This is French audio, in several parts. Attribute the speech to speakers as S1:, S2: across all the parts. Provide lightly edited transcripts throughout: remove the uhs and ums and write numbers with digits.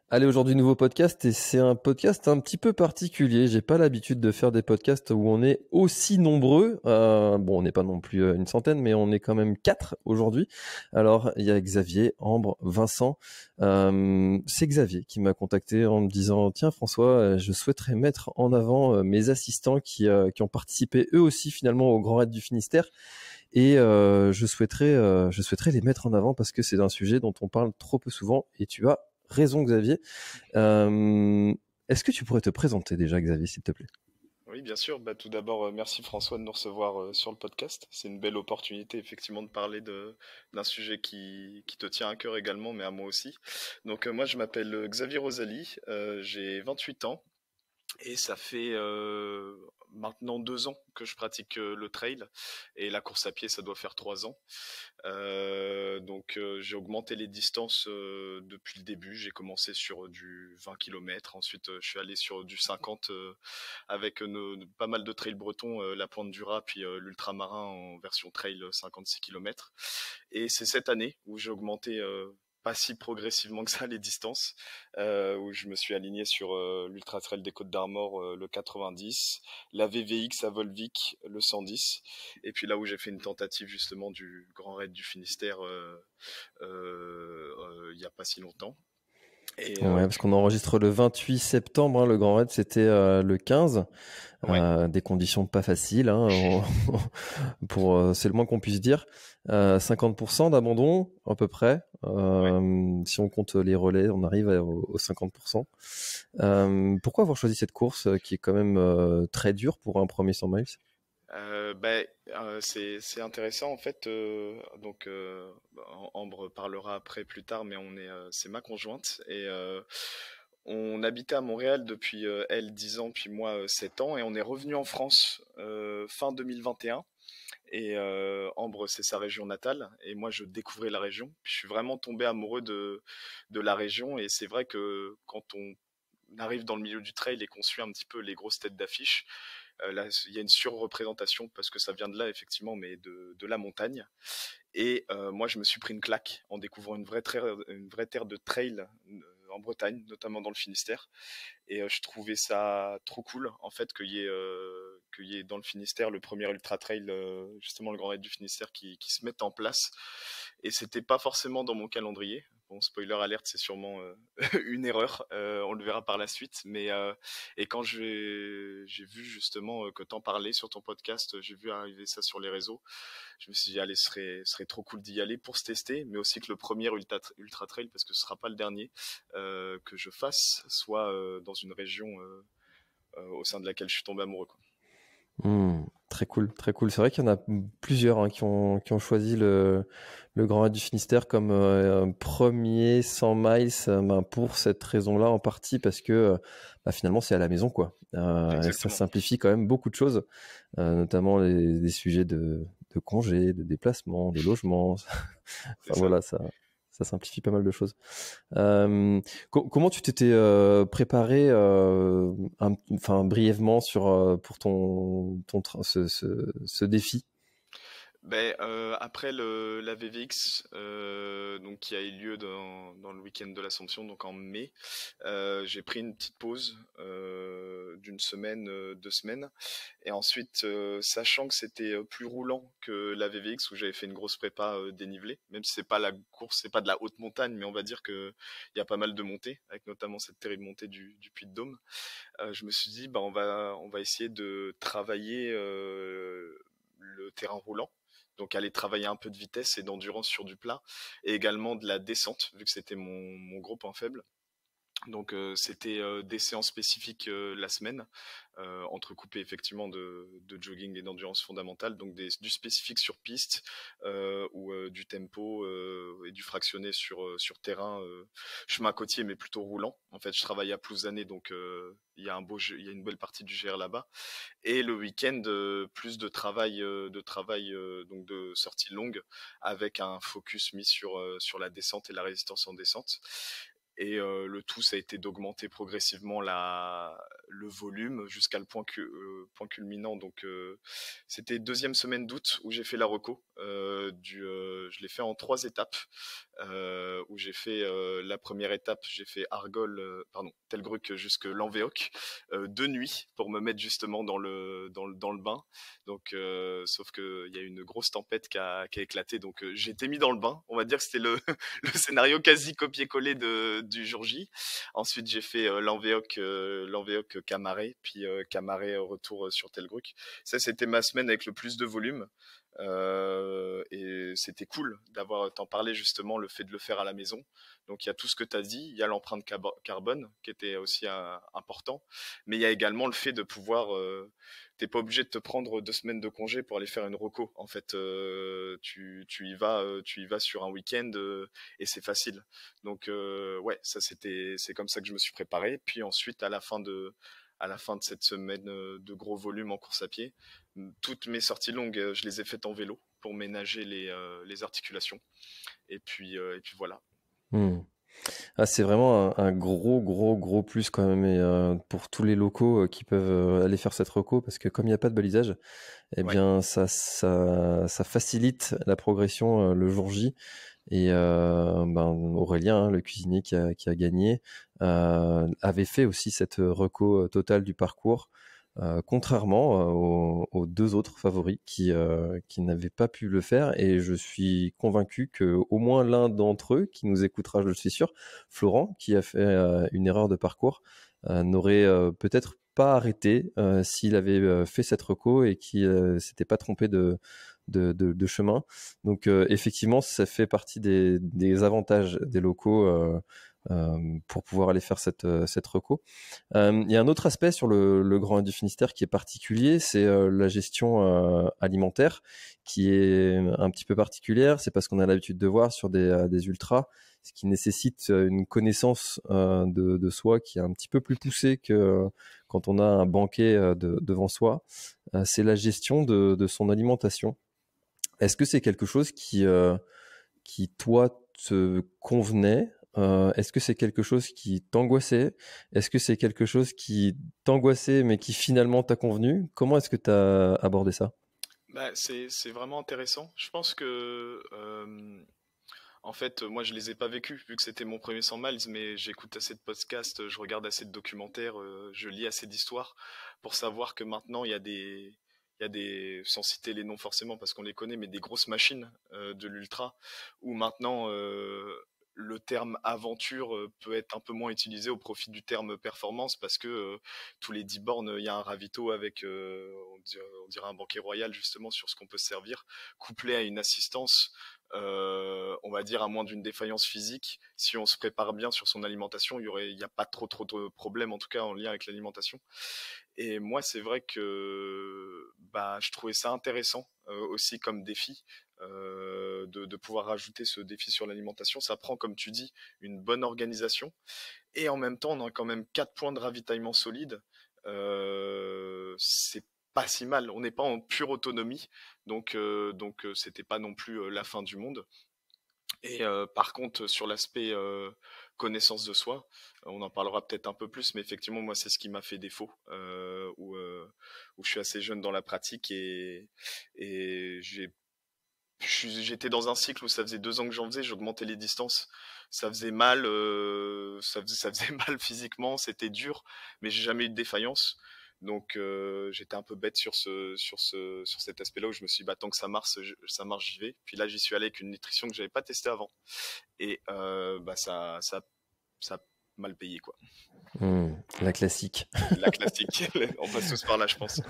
S1: Allez, aujourd'hui, nouveau podcast et c'est un podcast un petit peu particulier. J'ai pas l'habitude de faire des podcasts où on est aussi nombreux. Bon, on n'est pas non plus une centaine, mais on est quand même 4 aujourd'hui. Alors, il y a Xavier, Ambre, Vincent. C'est Xavier qui m'a contacté en me disant, tiens François, je souhaiterais mettre en avant mes assistants qui ont participé eux aussi finalement au Grand Raid du Finistère. Et je souhaiterais les mettre en avant parce que c'est un sujet dont on parle trop peu souvent. Et tu as raison, Xavier. Euh, Est-ce que tu pourrais te présenter déjà, Xavier, s'il te plaît?
S2: Oui, bien sûr. Bah, tout d'abord, merci François de nous recevoir sur le podcast. C'est une belle opportunité, effectivement, de parler d'un sujet qui te tient à cœur également, mais à moi aussi. Donc, moi, je m'appelle Xavier Rosalie, j'ai 28 ans et ça fait maintenant 2 ans que je pratique le trail et la course à pied, ça doit faire 3 ans. Donc j'ai augmenté les distances depuis le début. J'ai commencé sur du 20 km, ensuite je suis allé sur du 50 avec pas mal de trails bretons, la Pointe du Raz puis l'ultramarin en version trail 56 km. Et c'est cette année où j'ai augmenté pas si progressivement que ça les distances, où je me suis aligné sur l'Ultra Trail des Côtes d'Armor, le 90, la VVX à Volvic, le 110, et puis là où j'ai fait une tentative justement du Grand Raid du Finistère il y a pas si longtemps. Et
S1: Ouais, parce qu'on enregistre le 28 septembre, hein, le Grand Raid, c'était le 15.
S2: ouais,
S1: Des conditions pas faciles, hein, c'est le moins qu'on puisse dire. 50% d'abandon, à peu près.
S2: ouais.
S1: Si on compte les relais, on arrive aux 50%. Pourquoi avoir choisi cette course qui est quand même très dure pour un premier 100 miles?
S2: C'est intéressant en fait. Donc Ambre parlera après plus tard, mais c'est ma conjointe et on habitait à Montréal depuis elle 10 ans puis moi 7 ans et on est revenu en France fin 2021. Et Ambre, c'est sa région natale et moi je découvrais la région. Puis je suis vraiment tombé amoureux de la région et c'est vrai que quand on arrive dans le milieu du trail et qu'on suit un petit peu les grosses têtes d'affiche, là, il y a une surreprésentation parce que ça vient de là, effectivement, mais de la montagne. Et moi, je me suis pris une claque en découvrant une vraie terre de trail en Bretagne, notamment dans le Finistère. Et je trouvais ça trop cool, en fait, qu'il y ait dans le Finistère le premier ultra trail, justement le Grand Raid du Finistère, qui se mette en place. Et c'était pas forcément dans mon calendrier. Bon, spoiler alerte, c'est sûrement une erreur. On le verra par la suite. Et quand j'ai vu justement que t'en parlais sur ton podcast, j'ai vu arriver ça sur les réseaux. Je me suis dit, allez, ce serait trop cool d'y aller pour se tester, mais aussi que le premier ultra trail, parce que ce sera pas le dernier, que je fasse, soit dans une région au sein de laquelle je suis tombé amoureux, quoi.
S1: Très cool, très cool. C'est vrai qu'il y en a plusieurs hein, qui ont choisi le Grand Raid du Finistère comme premier 100 miles ben, pour cette raison-là en partie parce que bah, finalement c'est à la maison quoi. Et ça
S2: Exactement.
S1: simplifie quand même beaucoup de choses, notamment des sujets de congés, de déplacement, de logement.
S2: C'est
S1: Enfin
S2: ça.
S1: voilà, ça simplifie pas mal de choses. Comment tu t'étais préparé, enfin brièvement pour ce défi?
S2: Après la VVX, donc qui a eu lieu dans le week-end de l'Assomption, donc en mai, j'ai pris une petite pause d'une semaine, 2 semaines, et ensuite, sachant que c'était plus roulant que la VVX où j'avais fait une grosse prépa dénivelée, même si c'est pas la course, c'est pas de la haute montagne, mais on va dire que il y a pas mal de montées, avec notamment cette terrible montée du Puy-de-Dôme. Je me suis dit, bah on va essayer de travailler le terrain roulant. Donc aller travailler un peu de vitesse et d'endurance sur du plat et également de la descente vu que c'était mon gros point faible. Donc c'était des séances spécifiques la semaine, entrecoupées effectivement de jogging et d'endurance fondamentale, donc du spécifique sur piste ou du tempo et du fractionné sur terrain, chemin côtier mais plutôt roulant. En fait, je travaille à Plouzané, donc il y a il y a une belle partie du GR là-bas. Et le week-end, plus de travail donc de sortie longue avec un focus mis sur la descente et la résistance en descente. Et le tout, ça a été d'augmenter progressivement le volume jusqu'à le point culminant. Donc, c'était deuxième semaine d'août où j'ai fait la reco. Je l'ai fait en 3 étapes. Où j'ai fait la première étape, j'ai fait Telgruc jusque Lanvéoc, 2 nuits pour me mettre justement dans le bain. Donc, sauf qu'il y a eu une grosse tempête qui a éclaté. Donc, j'ai été mis dans le bain. On va dire que c'était le scénario quasi copié-collé du jour J. Ensuite, j'ai fait Lanvéoc Camaret, puis Camaret retour sur Telgruc. Ça, c'était ma semaine avec le plus de volume. Et c'était cool t'en parler justement, le fait de le faire à la maison. Donc il y a tout ce que tu as dit, il y a l'empreinte carbone qui était aussi important, mais il y a également le fait de pouvoir, t'es pas obligé de te prendre 2 semaines de congé pour aller faire une reco. En fait, tu y vas sur un week-end et c'est facile. Donc ouais, c'est comme ça que je me suis préparé. Puis ensuite, à la fin de cette semaine de gros volume en course à pied, toutes mes sorties longues, je les ai faites en vélo pour ménager les articulations. Et puis voilà.
S1: Hmm. Ah, c'est vraiment un gros plus quand même, et pour tous les locaux qui peuvent aller faire cette reco, parce que comme il n'y a pas de balisage, eh
S2: Ouais.
S1: bien ça facilite la progression le jour J. Et Aurélien, hein, le cuisinier qui a gagné, avait fait aussi cette reco totale du parcours, contrairement aux 2 autres favoris qui n'avaient pas pu le faire. Et je suis convaincu que au moins l'un d'entre eux, qui nous écoutera, je le suis sûr, Florent, qui a fait une erreur de parcours, n'aurait peut-être pas arrêté s'il avait fait cette reco et qui s'était pas trompé de chemin. Donc effectivement, ça fait partie des avantages des locaux pour pouvoir aller faire cette reco. Il y a un autre aspect sur le Grand du Finistère qui est particulier, c'est la gestion alimentaire, qui est un petit peu particulière. C'est parce qu'on a l'habitude de voir sur des ultras, ce qui nécessite une connaissance de soi qui est un petit peu plus poussée que quand on a un banquet devant soi. C'est la gestion de son alimentation. Est-ce que c'est quelque chose qui toi, te convenait? Est-ce que c'est quelque chose qui t'angoissait? Est-ce que c'est quelque chose qui t'angoissait mais qui finalement t'a convenu? Comment est-ce que tu as abordé ça?
S2: Bah, c'est vraiment intéressant. Je pense que, en fait, moi, je les ai pas vécus, vu que c'était mon premier 100 miles, mais j'écoute assez de podcasts, je regarde assez de documentaires, je lis assez d'histoires pour savoir que maintenant, sans citer les noms forcément parce qu'on les connaît, mais des grosses machines de l'ultra, où maintenant, le terme aventure peut être un peu moins utilisé au profit du terme performance, parce que tous les 10 bornes, il y a un ravito avec, on dirait un banquet royal justement sur ce qu'on peut se servir, couplé à une assistance, on va dire à moins d'une défaillance physique. Si on se prépare bien sur son alimentation, il n'y a pas trop de problèmes, en tout cas en lien avec l'alimentation. Et moi, c'est vrai que je trouvais ça intéressant aussi comme défi, de pouvoir rajouter ce défi sur l'alimentation. Ça prend, comme tu dis, une bonne organisation. Et en même temps, on a quand même 4 points de ravitaillement solides. C'est pas si mal. On n'est pas en pure autonomie. Donc c'était pas non plus la fin du monde. Et par contre, sur l'aspect connaissance de soi, on en parlera peut-être un peu plus, mais effectivement, moi, c'est ce qui m'a fait défaut, où je suis assez jeune dans la pratique et j'étais dans un cycle où ça faisait 2 ans que j'en faisais, j'augmentais les distances, ça faisait mal, ça faisait mal physiquement, c'était dur, mais j'ai jamais eu de défaillance. Donc j'étais un peu bête sur cet aspect-là où je me suis dit, bah, tant que ça marche, j'y vais. Puis là, j'y suis allé avec une nutrition que j'avais pas testée avant. Et ça a mal payé, quoi.
S1: La classique.
S2: La classique. On passe tous par là, je pense.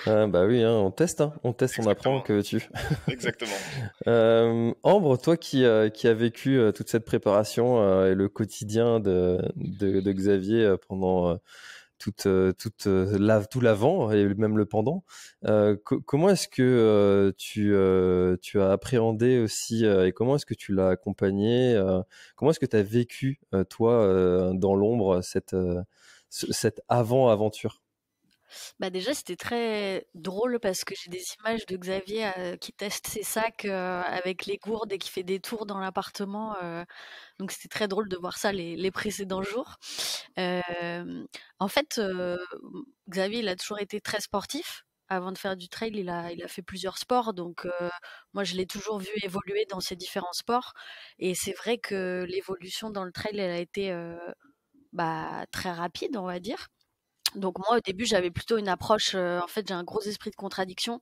S1: Ah, bah oui, hein, on teste, on apprend,
S2: Exactement.
S1: que tu.
S2: Exactement.
S1: Ambre, toi qui as vécu toute cette préparation et le quotidien de Xavier pendant tout l'avant et même le pendant. Comment est-ce que tu as appréhendé aussi et comment est-ce que tu l'as accompagné comment est-ce que tu as vécu toi dans l'ombre cette avant-aventure?
S3: Bah déjà, c'était très drôle parce que j'ai des images de Xavier qui teste ses sacs avec les gourdes et qui fait des tours dans l'appartement. Donc c'était très drôle de voir ça les précédents jours. Euh, En fait, Xavier, il a toujours été très sportif. Avant de faire du trail, il a fait plusieurs sports. Donc moi, je l'ai toujours vu évoluer dans ces différents sports. Et c'est vrai que l'évolution dans le trail, elle a été très rapide, on va dire. Donc moi, au début, j'avais plutôt une approche, en fait, j'ai un gros esprit de contradiction.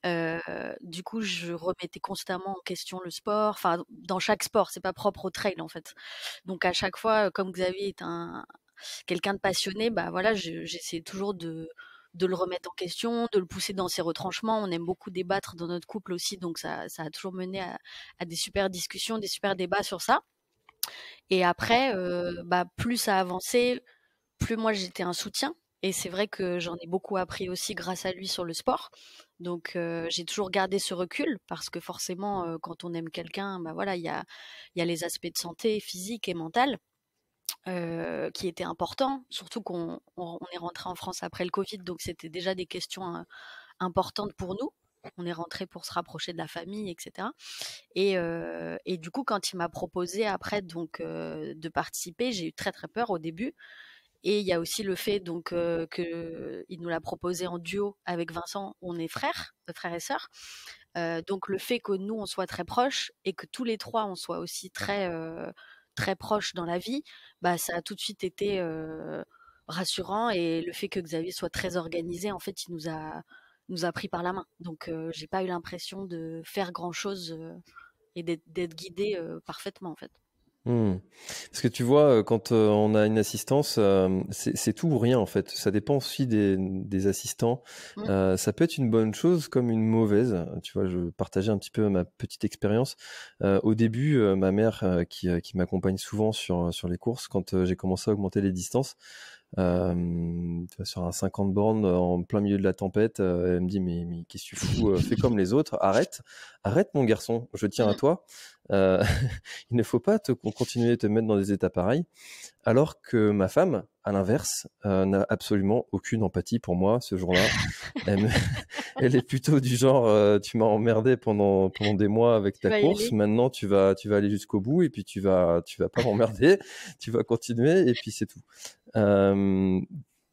S3: Heu, du coup, je remettais constamment en question le sport, enfin, dans chaque sport, c'est pas propre au trail, en fait. Donc à chaque fois, comme Xavier est un quelqu'un de passionné, bah, voilà, j'essayais toujours de le remettre en question, de le pousser dans ses retranchements. On aime beaucoup débattre dans notre couple aussi, donc ça a toujours mené à des super discussions, des super débats sur ça. Et après, plus ça avançait, plus moi j'étais un soutien. Et c'est vrai que j'en ai beaucoup appris aussi grâce à lui sur le sport. Donc j'ai toujours gardé ce recul parce que forcément, quand on aime quelqu'un, bah voilà, il y a les aspects de santé physique et mentale qui étaient importants. Surtout qu'on est rentré en France après le Covid, donc c'était déjà des questions importantes pour nous. On est rentré pour se rapprocher de la famille, etc. Et du coup, quand il m'a proposé après donc de participer, j'ai eu très très peur au début et il y a aussi le fait donc qu'il nous l'a proposé en duo avec Vincent, on est frères et sœurs. Donc le fait que nous on soit très proches et que tous les trois on soit aussi très proches dans la vie, bah ça a tout de suite été rassurant et le fait que Xavier soit très organisé, en fait, il nous a pris par la main. Donc j'ai pas eu l'impression de faire grand chose et d'être guidée parfaitement en fait.
S1: Hmm. Parce que tu vois, quand on a une assistance, c'est tout ou rien en fait. Ça dépend aussi des assistants.
S3: Mm.
S1: Ça peut être une bonne chose comme une mauvaise. Tu vois, je partageais un petit peu ma petite expérience. Au début, ma mère, qui m'accompagne souvent sur les courses, quand j'ai commencé à augmenter les distances, tu vois, sur un 50 bornes en plein milieu de la tempête, elle me dit mais qu'est-ce que tu fous, fais comme les autres, arrête mon garçon, je tiens à
S3: Mm.
S1: toi. Euh, il ne faut pas continuer à te mettre dans des états pareils. Alors que ma femme, à l'inverse, n'a absolument aucune empathie pour moi ce jour-là. Elle, me- elle est plutôt du genre, tu m'as emmerdé pendant des mois avec
S3: Tu
S1: ta
S3: vas y
S1: course.
S3: aller?
S1: Maintenant, tu vas aller jusqu'au bout et puis tu vas pas m'emmerder. Tu vas continuer et puis c'est tout. Euh,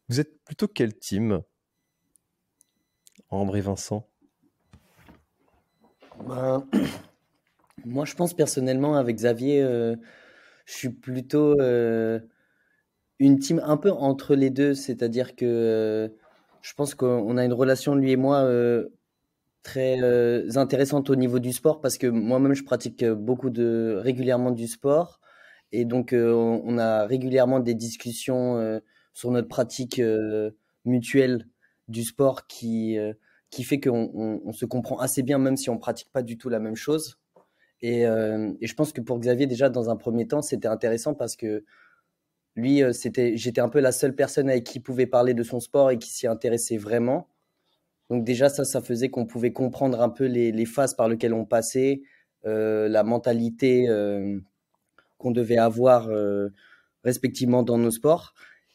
S1: Vous êtes plutôt quel team, Ambre et Vincent?
S4: Ben, moi, je pense personnellement avec Xavier, je suis plutôt une team un peu entre les deux, c'est-à-dire que je pense qu'on a une relation, lui et moi, très intéressante au niveau du sport parce que moi-même, je pratique régulièrement du sport et donc on a régulièrement des discussions sur notre pratique mutuelle du sport qui fait qu'on se comprend assez bien, même si on pratique pas du tout la même chose. Et je pense que pour Xavier, déjà, dans un premier temps, c'était intéressant parce que lui, j'étais un peu la seule personne avec qui il pouvait parler de son sport et qui s'y intéressait vraiment. Donc déjà, ça faisait qu'on pouvait comprendre un peu les phases par lesquelles on passait, la mentalité qu'on devait avoir respectivement dans nos sports.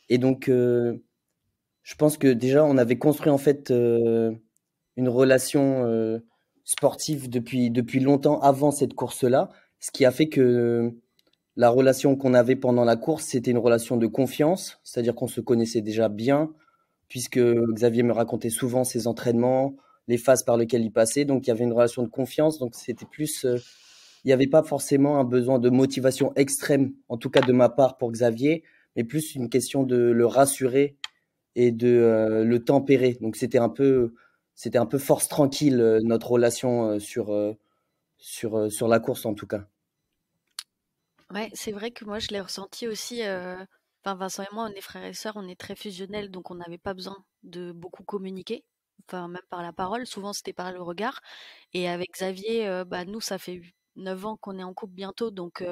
S4: Et donc, je pense que déjà, on avait construit en fait une relation sportive depuis longtemps avant cette course-là, ce qui a fait que la relation qu'on avait pendant la course, c'était une relation de confiance, c'est-à-dire qu'on se connaissait déjà bien, puisque Xavier me racontait souvent ses entraînements, les phases par lesquelles il passait, donc il y avait une relation de confiance, donc c'était plus, il n'y avait pas forcément un besoin de motivation extrême, en tout cas de ma part pour Xavier, mais plus une question de le rassurer et de le tempérer. Donc c'était un peu force tranquille notre relation sur la course en tout cas.
S3: Ouais, c'est vrai que moi je l'ai ressenti aussi. Enfin, Vincent et moi, on est frères et sœurs, on est très fusionnels, donc on n'avait pas besoin de beaucoup communiquer. Enfin, même par la parole, souvent c'était par le regard. Et avec Xavier, bah nous, ça fait 9 ans qu'on est en couple bientôt, donc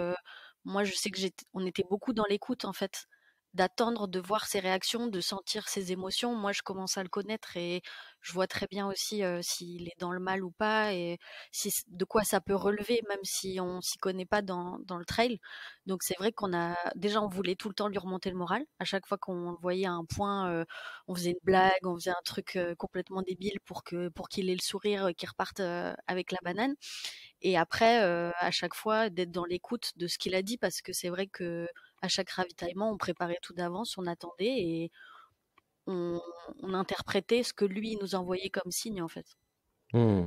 S3: moi je sais que on était beaucoup dans l'écoute en fait d'attendre, de voir ses réactions, de sentir ses émotions. Moi, je commence à le connaître et je vois très bien aussi s'il est dans le mal ou pas et de quoi ça peut relever, même si on s'y connaît pas dans le trail. Donc c'est vrai on voulait tout le temps lui remonter le moral. À chaque fois qu'on le voyait à un point, on faisait une blague, on faisait un truc complètement débile pour qu'il ait le sourire, qu'il reparte avec la banane. Et après, à chaque fois, d'être dans l'écoute de ce qu'il a dit, parce que c'est vrai que à chaque ravitaillement, on préparait tout d'avance, on attendait et on, on interprétait ce que lui nous envoyait comme signe, en fait.
S1: Hmm.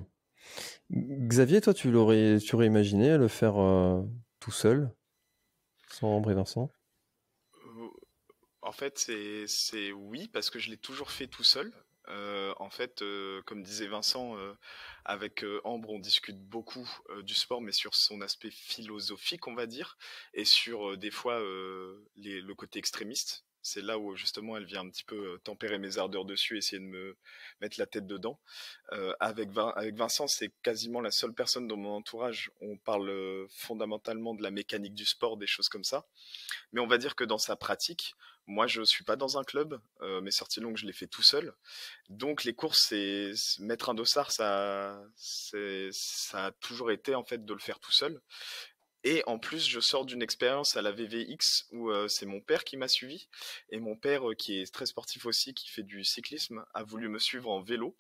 S1: Xavier, toi, tu aurais imaginé le faire tout seul, sans Ambre et Vincent?
S2: En fait, c'est oui, parce que je l'ai toujours fait tout seul. En fait, comme disait Vincent, avec Ambre, on discute beaucoup du sport, mais sur son aspect philosophique, on va dire, et sur des fois le côté extrémiste. C'est là où justement elle vient un petit peu tempérer mes ardeurs dessus, essayer de me mettre la tête dedans. Avec Vincent, c'est quasiment la seule personne dans mon entourage. On parle fondamentalement de la mécanique du sport, des choses comme ça. Mais on va dire que dans sa pratique, moi je suis pas dans un club, mes sorties longues je les fais tout seul. Donc les courses, mettre un dossard, ça a toujours été en fait de le faire tout seul. Et en plus, je sors d'une expérience à la VVX où c'est mon père qui m'a suivi. Et mon père, qui est très sportif aussi, qui fait du cyclisme, a voulu me suivre en vélo.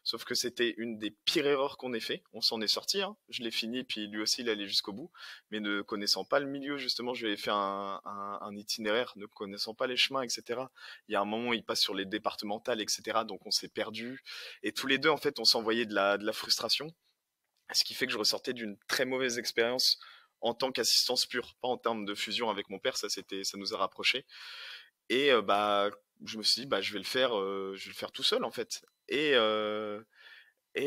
S2: Sauf que c'était une des pires erreurs qu'on ait fait. On s'en est sorti, hein. Je l'ai fini, puis lui aussi il allait jusqu'au bout. Mais ne connaissant pas le milieu, justement, je lui ai fait un itinéraire, ne connaissant pas les chemins, etc. Il y a un moment où il passe sur les départementales, etc. Donc on s'est perdu. Et tous les deux, en fait, on s'envoyait de la frustration. Ce qui fait que je ressortais d'une très mauvaise expérience en tant qu'assistance pure, pas en termes de fusion avec mon père, ça nous a rapprochés. Et bah, je me suis dit, bah, je vais le faire tout seul en fait. Et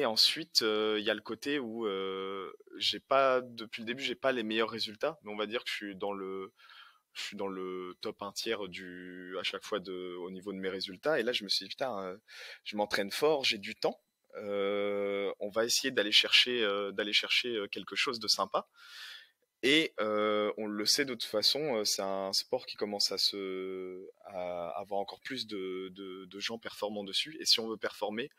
S2: ensuite, il y a le côté où depuis le début, j'ai pas les meilleurs résultats, mais on va dire que je suis dans le top un tiers à chaque fois au niveau de mes résultats. Et là, je me suis dit, putain, je m'entraîne fort, j'ai du temps. On va essayer d'aller chercher quelque chose de sympa. Et on le sait de toute façon, c'est un sport qui commence à avoir encore plus de gens performants dessus. Et si on veut performer,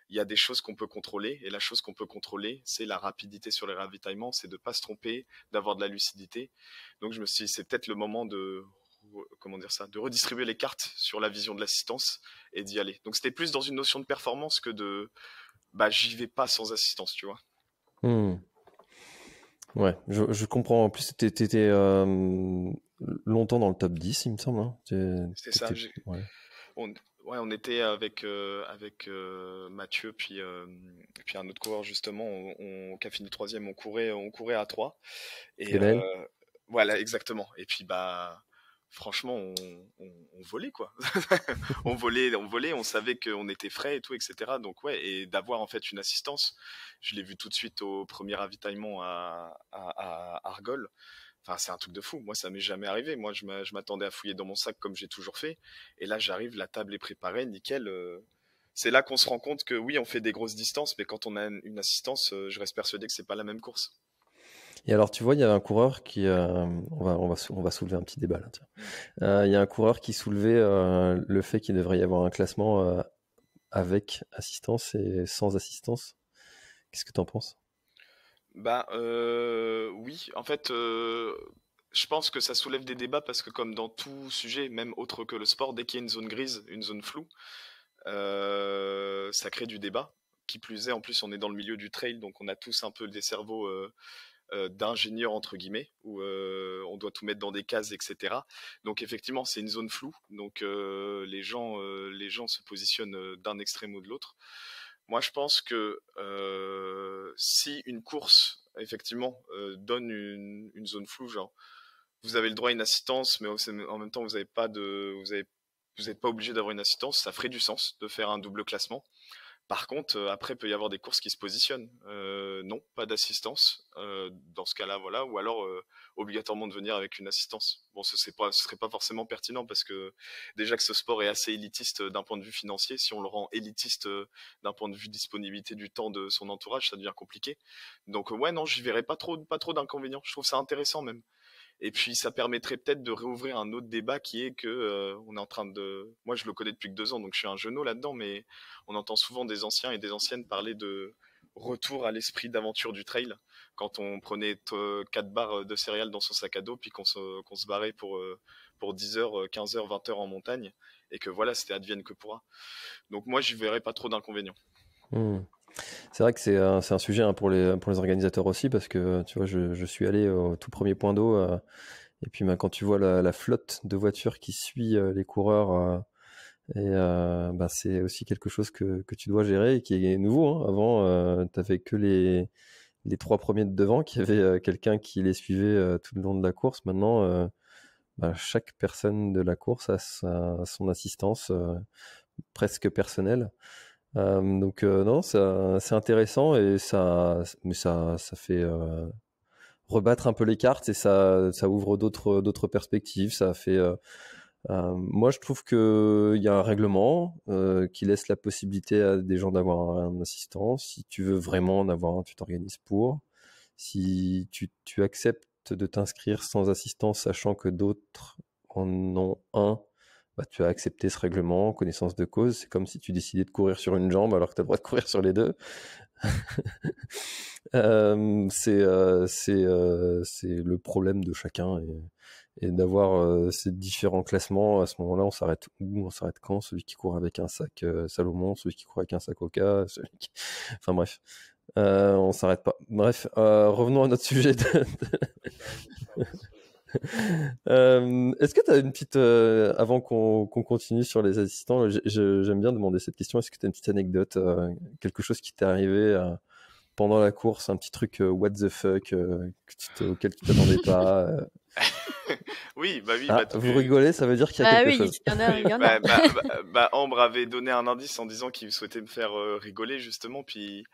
S2: il y a des choses qu'on peut contrôler. Et la chose qu'on peut contrôler, c'est la rapidité sur les ravitaillements, c'est de ne pas se tromper, d'avoir de la lucidité. Donc je me suis dit, c'est peut-être le moment comment dire ça, de redistribuer les cartes sur la vision de l'assistance et d'y aller. Donc c'était plus dans une notion de performance que bah j'y vais pas sans assistance, tu vois.
S1: Hmm. Ouais, je comprends. En plus, t'étais longtemps dans le top 10, il me semble. Hein.
S2: C'est ça.
S1: Ouais.
S2: On était avec Mathieu puis un autre coureur justement, qui a fini troisième. On courait à 3 et voilà exactement. Et puis bah franchement on volait quoi. On volait, on savait qu'on était frais et tout, etc. Donc ouais, et d'avoir en fait une assistance, je l'ai vu tout de suite au premier ravitaillement à Argol. Enfin, c'est un truc de fou. Moi, ça m'est jamais arrivé. Moi, je m'attendais à fouiller dans mon sac comme j'ai toujours fait. Et là, j'arrive, la table est préparée, nickel. C'est là qu'on se rend compte que oui, on fait des grosses distances, mais quand on a une assistance, je reste persuadé que c'est pas la même course.
S1: Et alors, tu vois, il y a un coureur qui... on va soulever un petit débat là. Tiens. Il y a un coureur qui soulevait le fait qu'il devrait y avoir un classement avec assistance et sans assistance. Qu'est-ce que tu en penses?
S2: Bah oui, en fait, je pense que ça soulève des débats parce que comme dans tout sujet, même autre que le sport, dès qu'il y a une zone grise, une zone floue, ça crée du débat. Qui plus est, en plus, on est dans le milieu du trail, donc on a tous un peu des cerveaux d'ingénieurs entre guillemets, où on doit tout mettre dans des cases, etc. Donc effectivement, c'est une zone floue, donc les gens se positionnent d'un extrême ou de l'autre. Moi, je pense que si une course, effectivement, donne une zone floue, genre, vous avez le droit à une assistance, mais en même temps, vous n'êtes pas obligé d'avoir une assistance, ça ferait du sens de faire un double classement. Par contre, après, il peut y avoir des courses qui se positionnent. Non, pas d'assistance. Dans ce cas-là, voilà. Ou alors, obligatoirement de venir avec une assistance. Bon, ce serait pas forcément pertinent parce que déjà que ce sport est assez élitiste d'un point de vue financier. Si on le rend élitiste d'un point de vue disponibilité du temps de son entourage, ça devient compliqué. Donc, ouais, non, j'y verrais pas trop d'inconvénients. Je trouve ça intéressant même. Et puis ça permettrait peut-être de réouvrir un autre débat qui est que on est en train de... Moi je le connais depuis que 2 ans, donc je suis un jeuneau là-dedans, mais on entend souvent des anciens et des anciennes parler de retour à l'esprit d'aventure du trail, quand on prenait 4 barres de céréales dans son sac à dos, puis qu'on se barrait pour 10 heures, 15 heures, 20 heures en montagne, et que voilà, c'était advienne que pourra. Donc moi, j'y verrais pas trop d'inconvénients.
S1: C'est vrai que c'est un sujet hein, pour les organisateurs aussi, parce que tu vois, je suis allé au tout premier point d'eau, et puis quand tu vois la flotte de voitures qui suit les coureurs, c'est aussi quelque chose que tu dois gérer et qui est nouveau. Hein. Avant, t'avais que les 3 premiers de devant, qui avait quelqu'un qui les suivait tout le long de la course. Maintenant, chaque personne de la course a son assistance presque personnelle. Donc non, c'est intéressant et ça fait rebattre un peu les cartes et ça ouvre d'autres perspectives. Ça fait moi, je trouve que il y a un règlement qui laisse la possibilité à des gens d'avoir un assistant. Si tu veux vraiment en avoir un, tu t'organises pour. Si tu acceptes de t'inscrire sans assistance, sachant que d'autres en ont un, tu as accepté ce règlement, connaissance de cause. C'est comme si tu décidais de courir sur une jambe alors que tu as le droit de courir sur les deux. C'est le problème de chacun et d'avoir ces différents classements. À ce moment-là, on s'arrête où? On s'arrête quand? Celui qui court avec un sac Salomon, celui qui court avec un sac Oka, enfin bref. On s'arrête pas. Bref, revenons à notre sujet. Est-ce que tu as une petite... avant qu'on continue sur les assistants, j'aime bien demander cette question. Est-ce que tu as une petite anecdote, quelque chose qui t'est arrivé pendant la course, un petit truc what the fuck auquel tu t'attendais pas
S2: Oui, bah oui.
S1: Vous rigolez, ça veut dire qu'il y a quelque chose.
S3: Il y en a.
S2: Ambre avait donné un indice en disant qu'il souhaitait me faire rigoler justement, puis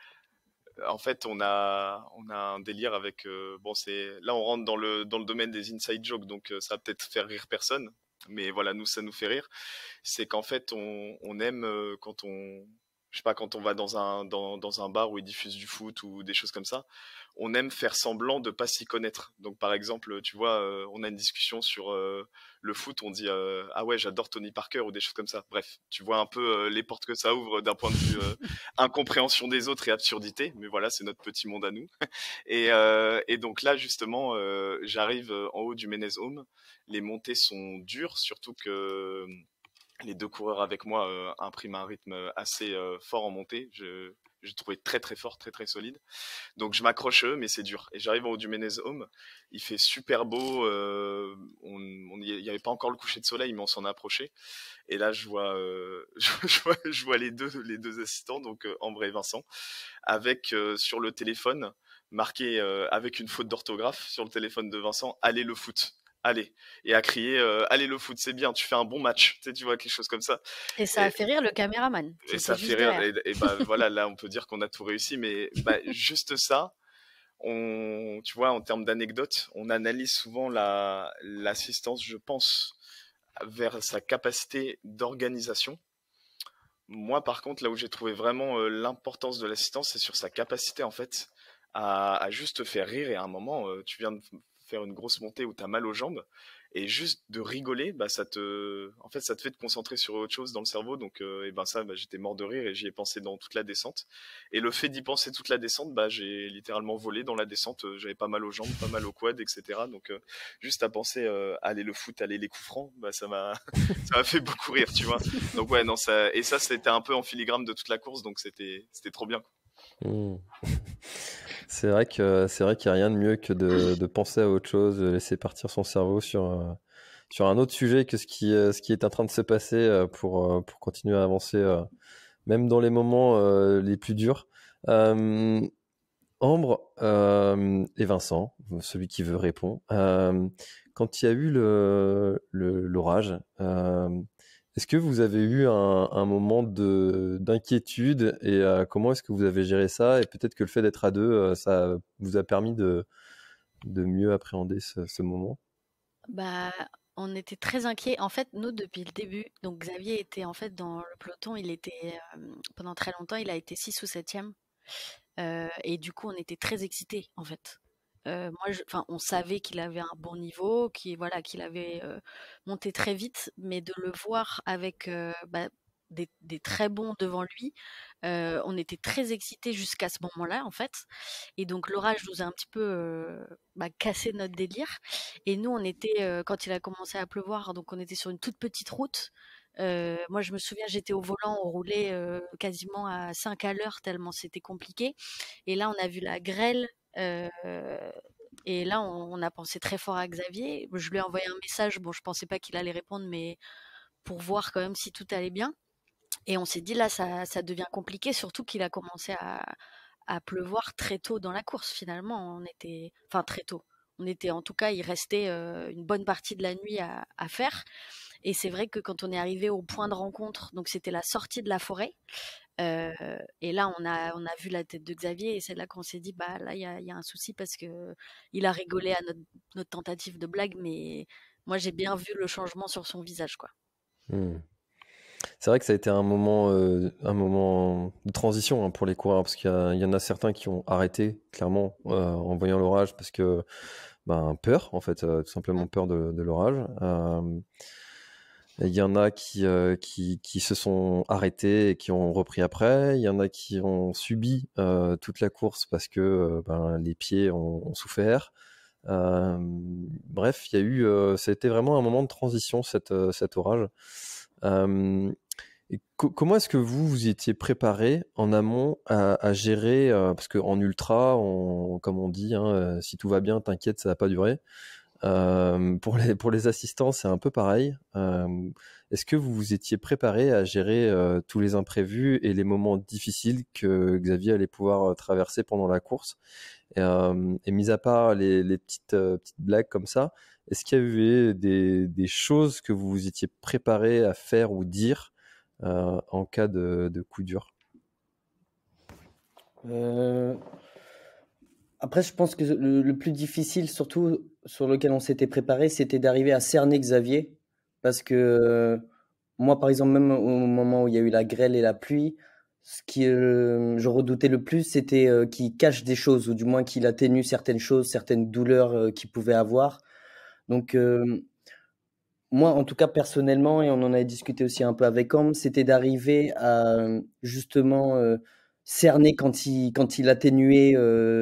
S2: en fait on a un délire avec là on rentre dans le domaine des inside jokes, donc ça va peut-être faire rire personne, mais voilà, nous ça nous fait rire. C'est qu'en fait on aime quand on... Je sais pas, quand on va dans un bar où ils diffusent du foot ou des choses comme ça, on aime faire semblant de pas s'y connaître. Donc par exemple, tu vois, on a une discussion sur le foot, on dit ah ouais, j'adore Tony Parker ou des choses comme ça. Bref, tu vois un peu les portes que ça ouvre d'un point de vue incompréhension des autres et absurdité. Mais voilà, c'est notre petit monde à nous. Et donc là, justement, j'arrive en haut du Menez Home. Les montées sont dures, surtout que les 2 coureurs avec moi impriment un rythme assez fort en montée. Je trouvais très très fort, très très solide. Donc je m'accroche eux, mais c'est dur. Et j'arrive en haut du Menez Home, il fait super beau, il n'y avait pas encore le coucher de soleil, mais on s'en approchait. Et là je vois, je vois les deux assistants, donc Ambre et Vincent, avec sur le téléphone, marqué avec une faute d'orthographe sur le téléphone de Vincent, allez le foot. Allez, et à crier allez le foot, c'est bien, tu fais un bon match, tu vois, quelque chose comme ça.
S3: Et ça a fait rire le caméraman.
S2: Et ça fait rire, et voilà, là on peut dire qu'on a tout réussi, mais juste ça, tu vois, en termes d'anecdotes, on analyse souvent l'assistance, je pense, vers sa capacité d'organisation. Moi par contre, là où j'ai trouvé vraiment l'importance de l'assistance, c'est sur sa capacité en fait à juste faire rire, et à un moment tu viens de faire une grosse montée où t'as mal aux jambes, et juste de rigoler, ça te fait te concentrer sur autre chose dans le cerveau. Donc j'étais mort de rire et j'y ai pensé dans toute la descente, et le fait d'y penser toute la descente, j'ai littéralement volé dans la descente. J'avais pas mal aux jambes, pas mal aux quads, etc. Donc juste à penser aller le foot, aller les coups francs, ça m'a ça m'a fait beaucoup rire, tu vois. Donc ouais, non, ça c'était un peu en filigrane de toute la course, donc c'était trop bien.
S1: C'est vrai qu'il n'y a rien de mieux que de penser à autre chose, de laisser partir son cerveau sur un autre sujet que ce qui est en train de se passer pour continuer à avancer, même dans les moments les plus durs. Ambre et Vincent, celui qui veut répond. Quand il y a eu l'orage, est-ce que vous avez eu un moment d'inquiétude, et comment est-ce que vous avez géré ça? Et peut-être que le fait d'être à deux, ça vous a permis de mieux appréhender ce moment?
S3: On était très inquiets. En fait, nous, depuis le début, donc Xavier était en fait dans le peloton, pendant très longtemps, il a été 6 ou 7e. Et du coup, on était très excités, en fait. On savait qu'il avait un bon niveau, qu'il avait monté très vite, mais de le voir avec des très bons devant lui, on était très excités jusqu'à ce moment-là, en fait. Et donc l'orage nous a un petit peu cassé notre délire. Et nous, quand il a commencé à pleuvoir, donc on était sur une toute petite route. Moi, je me souviens, j'étais au volant, on roulait quasiment à 5 à l'heure tellement c'était compliqué. Et là, on a vu la grêle. Et là, on a pensé très fort à Xavier. Je lui ai envoyé un message. Bon, je pensais pas qu'il allait répondre, mais pour voir quand même si tout allait bien. Et on s'est dit, là, ça devient compliqué, surtout qu'il a commencé à pleuvoir très tôt dans la course. Finalement, enfin, très tôt. En tout cas, il restait une bonne partie de la nuit à faire. Et c'est vrai que quand on est arrivé au point de rencontre, donc c'était la sortie de la forêt, et là on a vu la tête de Xavier et c'est là qu'on s'est dit bah là il y a un souci parce que il a rigolé à notre tentative de blague, mais moi j'ai bien vu le changement sur son visage, quoi.
S1: Hmm. C'est vrai que ça a été un moment de transition, hein, pour les coureurs, parce qu'il y en a certains qui ont arrêté, clairement, en voyant l'orage, parce que peur, en fait, tout simplement peur de l'orage. Il y en a qui se sont arrêtés et qui ont repris après. Il y en a qui ont subi toute la course parce que les pieds ont souffert. Bref, il y a eu, ça a été vraiment un moment de transition, cet orage. Et comment est-ce que vous étiez préparé en amont à gérer, parce qu'en ultra, comme on dit, hein, si tout va bien, t'inquiète, ça va pas durer. Pour les assistants, c'est un peu pareil. Est-ce que vous vous étiez préparé à gérer tous les imprévus et les moments difficiles que Xavier allait pouvoir traverser pendant la course? Et mis à part les petites blagues comme ça, est-ce qu'il y avait des choses que vous vous étiez préparé à faire ou dire en cas de coup dur?
S4: Euh, Après, je pense que le plus difficile, surtout sur lequel on s'était préparé, c'était d'arriver à cerner Xavier. Parce que moi, par exemple, même au moment où il y a eu la grêle et la pluie, ce qui je redoutais le plus, c'était qu'il cache des choses, ou du moins qu'il atténue certaines choses, certaines douleurs qu'il pouvait avoir. Donc, moi, en tout cas, personnellement, et on en avait discuté aussi un peu avec Ambre, c'était d'arriver à justement cerner quand il atténuait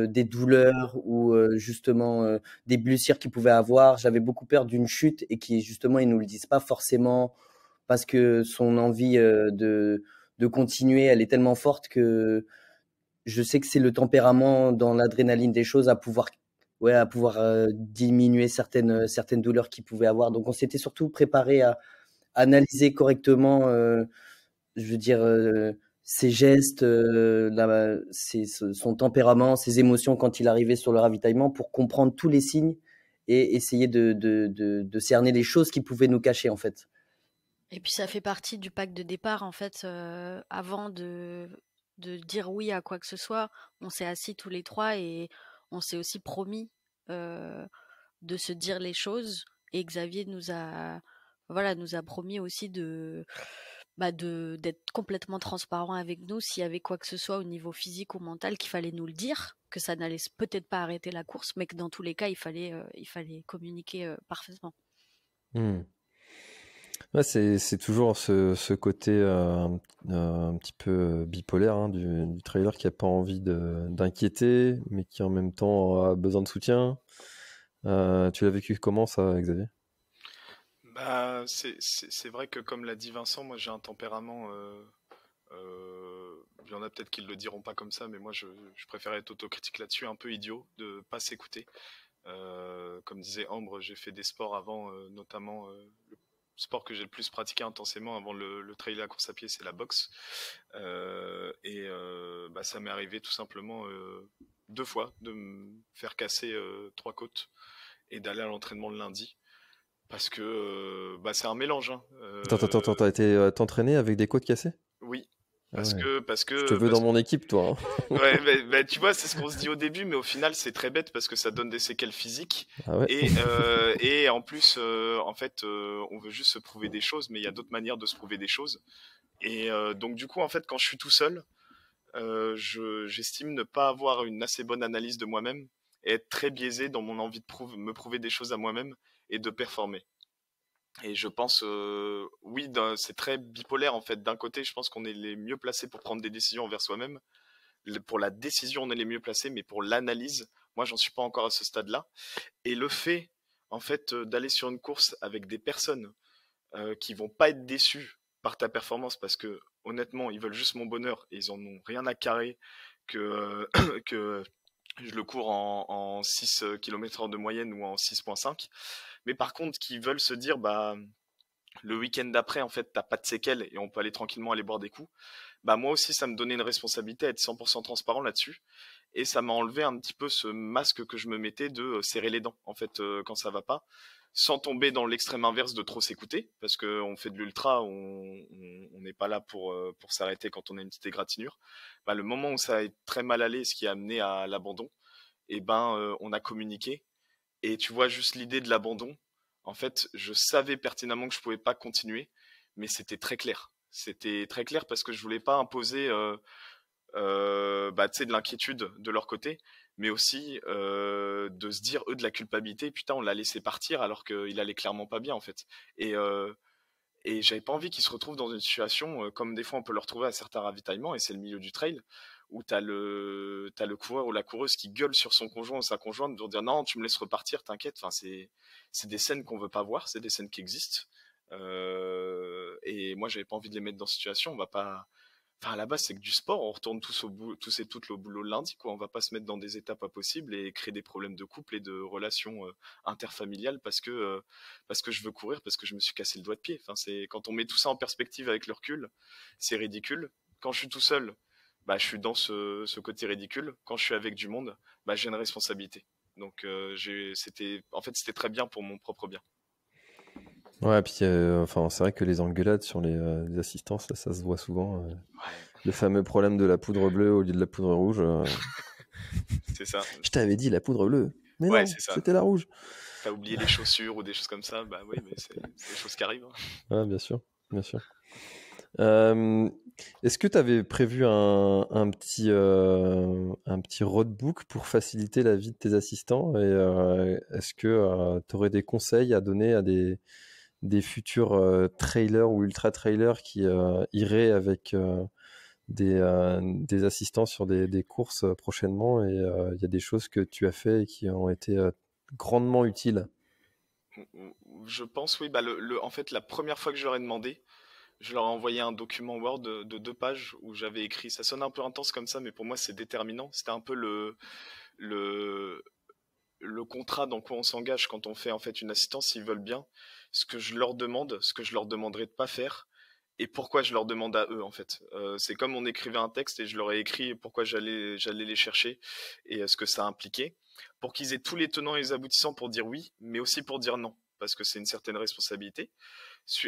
S4: des douleurs ou justement des blessures qu'il pouvait avoir. J'avais beaucoup peur d'une chute et qui justement ils nous le disent pas forcément parce que son envie de continuer, elle est tellement forte que je sais que c'est le tempérament dans l'adrénaline des choses à pouvoir diminuer certaines douleurs qu'il pouvait avoir. Donc on s'était surtout préparé à analyser correctement, je veux dire, ses gestes, son tempérament, ses émotions quand il arrivait sur le ravitaillement pour comprendre tous les signes et essayer de cerner les choses qui pouvaient nous cacher en fait.
S3: Et puis ça fait partie du pack de départ, en fait. Avant de dire oui à quoi que ce soit, on s'est assis tous les trois et on s'est aussi promis euh, de se dire les choses. Et Xavier nous a promis aussi d'être complètement transparent avec nous s'il y avait quoi que ce soit au niveau physique ou mental, qu'il fallait nous le dire, que ça n'allait peut-être pas arrêter la course, mais que dans tous les cas, il fallait communiquer parfaitement.
S1: Hmm. Ouais, c'est toujours ce côté un petit peu bipolaire, hein, du trailer qui a pas envie d'inquiéter, mais qui en même temps a besoin de soutien. Tu l'as vécu comment ça, Xavier?
S2: C'est vrai que comme l'a dit Vincent, moi j'ai un tempérament. Il y en a peut-être qui le diront pas comme ça, mais moi je préfère être autocritique là-dessus, un peu idiot de pas s'écouter. Comme disait Ambre, j'ai fait des sports avant, notamment le sport que j'ai le plus pratiqué intensément avant le trail et la course à pied, c'est la boxe. Ça m'est arrivé tout simplement 2 fois de me faire casser 3 côtes et d'aller à l'entraînement le lundi. Parce que c'est un mélange, hein.
S1: Attends, t'as été t'entraîner avec des côtes cassées?
S2: Oui,
S1: Ah
S2: parce
S1: ouais.
S2: que parce
S1: Je te
S2: que
S1: veux dans
S2: parce
S1: mon équipe, toi, hein.
S2: Ouais, mais tu vois, c'est ce qu'on se dit au début, mais au final, c'est très bête parce que ça donne des séquelles physiques.
S1: Ah ouais.
S2: Et en plus, en fait, on veut juste se prouver des choses, mais il y a d'autres manières de se prouver des choses. Et donc, du coup, en fait, quand je suis tout seul, j'estime ne pas avoir une assez bonne analyse de moi-même et être très biaisé dans mon envie de me prouver des choses à moi-même et de performer. Et je pense, oui, c'est très bipolaire en fait. D'un côté, je pense qu'on est les mieux placés pour prendre des décisions envers soi-même. Pour la décision, on est les mieux placés, mais pour l'analyse, moi, j'en suis pas encore à ce stade-là. Et le fait, en fait, d'aller sur une course avec des personnes qui vont pas être déçus par ta performance parce que honnêtement ils veulent juste mon bonheur et ils en ont rien à carrer que, que je le cours en 6 km/h de moyenne ou en 6,5, mais par contre qui veulent se dire bah le week-end d'après en fait t'as pas de séquelles et on peut aller tranquillement aller boire des coups, bah moi aussi ça me donnait une responsabilité à être 100% transparent là-dessus et ça m'a enlevé un petit peu ce masque que je me mettais de serrer les dents en fait quand ça va pas, sans tomber dans l'extrême inverse de trop s'écouter, parce qu'on fait de l'ultra, on n'est pas là pour s'arrêter quand on a une petite égratignure. Bah, le moment où ça est très mal allé, ce qui a amené à l'abandon, et on a communiqué. Et tu vois, juste l'idée de l'abandon, en fait, je savais pertinemment que je pouvais pas continuer, mais c'était très clair. C'était très clair parce que je voulais pas imposer tu sais, de l'inquiétude de leur côté, mais aussi de se dire eux de la culpabilité, putain on l'a laissé partir alors qu'il allait clairement pas bien en fait. Et, euh, et j'avais pas envie qu'ils se retrouvent dans une situation comme des fois on peut le retrouver à certains ravitaillements, et c'est le milieu du trail, où t'as le coureur ou la coureuse qui gueule sur son conjoint ou sa conjointe pour dire non tu me laisses repartir, t'inquiète. Enfin, c'est des scènes qu'on veut pas voir, c'est des scènes qui existent. Et moi j'avais pas envie de les mettre dans cette situation. On va pas, enfin, à la base, c'est que du sport. On retourne tous et toutes au boulot le lundi, quoi. On va pas se mettre dans des états pas possibles et créer des problèmes de couple et de relations interfamiliales parce que je veux courir, parce que je me suis cassé le doigt de pied. Enfin, c'est quand on met tout ça en perspective avec le recul, c'est ridicule. Quand je suis tout seul, bah, je suis dans ce côté ridicule. Quand je suis avec du monde, bah, j'ai une responsabilité. Donc, c'était très bien pour mon propre bien.
S1: Ouais, puis enfin, c'est vrai que les engueulades sur les assistances, là, ça se voit souvent.
S2: Ouais,
S1: Le fameux problème de la poudre bleue au lieu de la poudre rouge.
S2: c'est ça.
S1: Je t'avais dit la poudre bleue. Mais
S2: Ouais,
S1: non,
S2: c'est ça.
S1: c'était la rouge.
S2: T'as oublié les chaussures ou des choses comme ça, bah oui, mais c'est des choses qui arrivent. Hein.
S1: Ouais, bien sûr, bien sûr. Est-ce que tu avais prévu un petit roadbook pour faciliter la vie de tes assistants, et est-ce que tu aurais des conseils à donner à des futurs trailers ou ultra trailers qui iraient avec des assistants sur des courses prochainement, et il y a des choses que tu as fait et qui ont été grandement utiles?
S2: Je pense, oui. Bah, en fait, la première fois que je leur ai demandé, je leur ai envoyé un document Word de 2 pages où j'avais écrit. Ça sonne un peu intense comme ça, mais pour moi, c'est déterminant. C'était un peu le, le contrat dans quoi on s'engage quand on fait en fait une assistance, s'ils veulent bien, ce que je leur demande, ce que je leur demanderais de pas faire, et pourquoi je leur demande à eux en fait. C'est comme on écrivait un texte et je leur ai écrit pourquoi j'allais les chercher et ce que ça impliquait, pour qu'ils aient tous les tenants et les aboutissants pour dire oui, mais aussi pour dire non, parce que c'est une certaine responsabilité.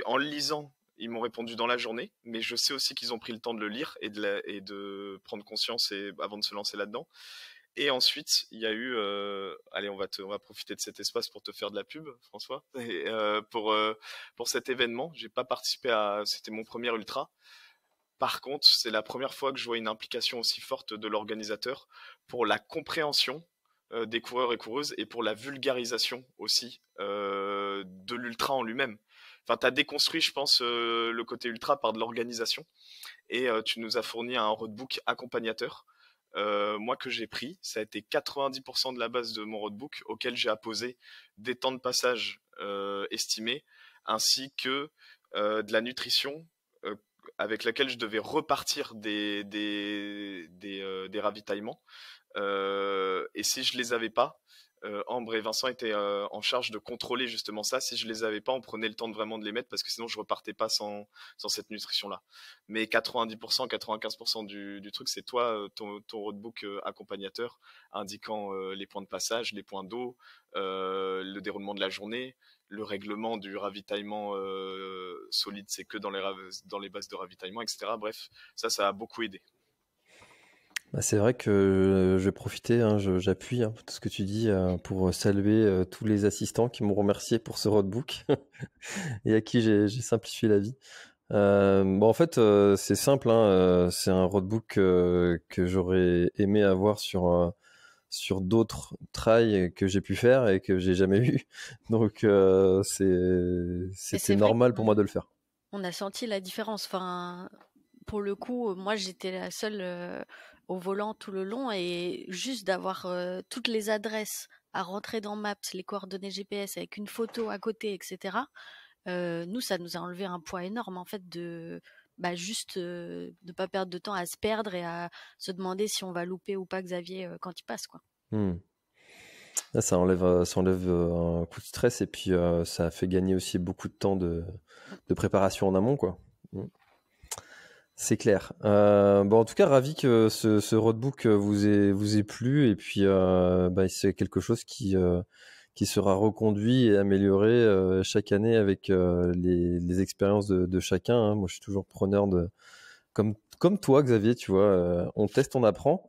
S2: En le lisant, ils m'ont répondu dans la journée, mais je sais aussi qu'ils ont pris le temps de le lire et de prendre conscience avant de se lancer là-dedans. Et ensuite, il y a eu, allez, on va profiter de cet espace pour te faire de la pub, François. Et, pour cet événement, j'ai pas participé c'était mon premier ultra. Par contre, c'est la première fois que je vois une implication aussi forte de l'organisateur pour la compréhension des coureurs et coureuses et pour la vulgarisation aussi de l'ultra en lui-même. Enfin, tu as déconstruit, je pense, le côté ultra par de l'organisation, et tu nous as fourni un roadbook accompagnateur. Moi que j'ai pris, ça a été 90% de la base de mon roadbook, auquel j'ai apposé des temps de passage estimés, ainsi que de la nutrition avec laquelle je devais repartir des ravitaillements. Et si je les avais pas, Ambre et Vincent étaient en charge de contrôler justement ça. Si je les avais pas, on prenait le temps de vraiment de les mettre, parce que sinon je repartais pas sans cette nutrition-là. Mais 90%, 95% du truc, c'est toi, ton roadbook accompagnateur, indiquant les points de passage, les points d'eau, le déroulement de la journée, le règlement du ravitaillement solide, c'est que dans les bases de ravitaillement, etc. Bref, ça a beaucoup aidé.
S1: Bah, c'est vrai que je vais profiter, hein, j'appuie tout ce que tu dis pour saluer tous les assistants qui m'ont remercié pour ce roadbook et à qui j'ai simplifié la vie. En fait, c'est simple, hein, c'est un roadbook que j'aurais aimé avoir sur sur d'autres trails que j'ai pu faire et que j'ai jamais eu. Donc c'était
S3: vrai
S1: normal pour moi de le faire.
S3: qu'on a senti la différence. Enfin, pour le coup, moi j'étais la seule au volant tout le long et juste d'avoir toutes les adresses à rentrer dans Maps, les coordonnées GPS avec une photo à côté, etc. Nous, ça nous a enlevé un poids énorme en fait de juste de pas perdre de temps à se perdre et à se demander si on va louper ou pas Xavier quand il passe, quoi.
S1: Là, ça enlève un coup de stress et puis ça fait gagner aussi beaucoup de temps de préparation en amont, quoi. C'est clair. En tout cas, ravi que ce roadbook vous ait plu et puis c'est quelque chose qui sera reconduit et amélioré chaque année avec les expériences de chacun. Hein. Moi, je suis toujours preneur de comme toi, Xavier. Tu vois, on teste, on apprend.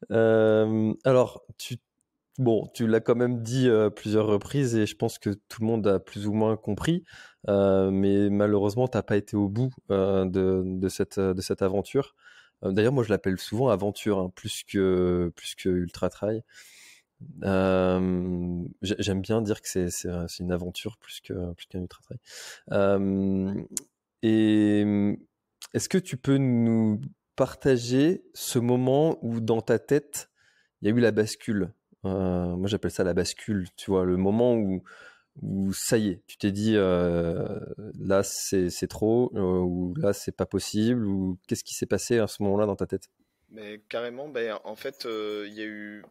S1: Alors, tu l'as quand même dit plusieurs reprises et je pense que tout le monde a plus ou moins compris. Mais malheureusement, t'as pas été au bout de cette aventure. D'ailleurs, moi, je l'appelle souvent aventure, hein, plus que ultra trail. J'aime bien dire que c'est une aventure plus qu'un ultra trail. Et est-ce que tu peux nous partager ce moment où dans ta tête il y a eu la bascule? Moi, j'appelle ça la bascule. Tu vois, le moment où ça y est, tu t'es dit là c'est trop, ou là c'est pas possible, ou qu'est-ce qui s'est passé à ce moment-là dans ta tête?
S2: Mais carrément, en fait, il y a eu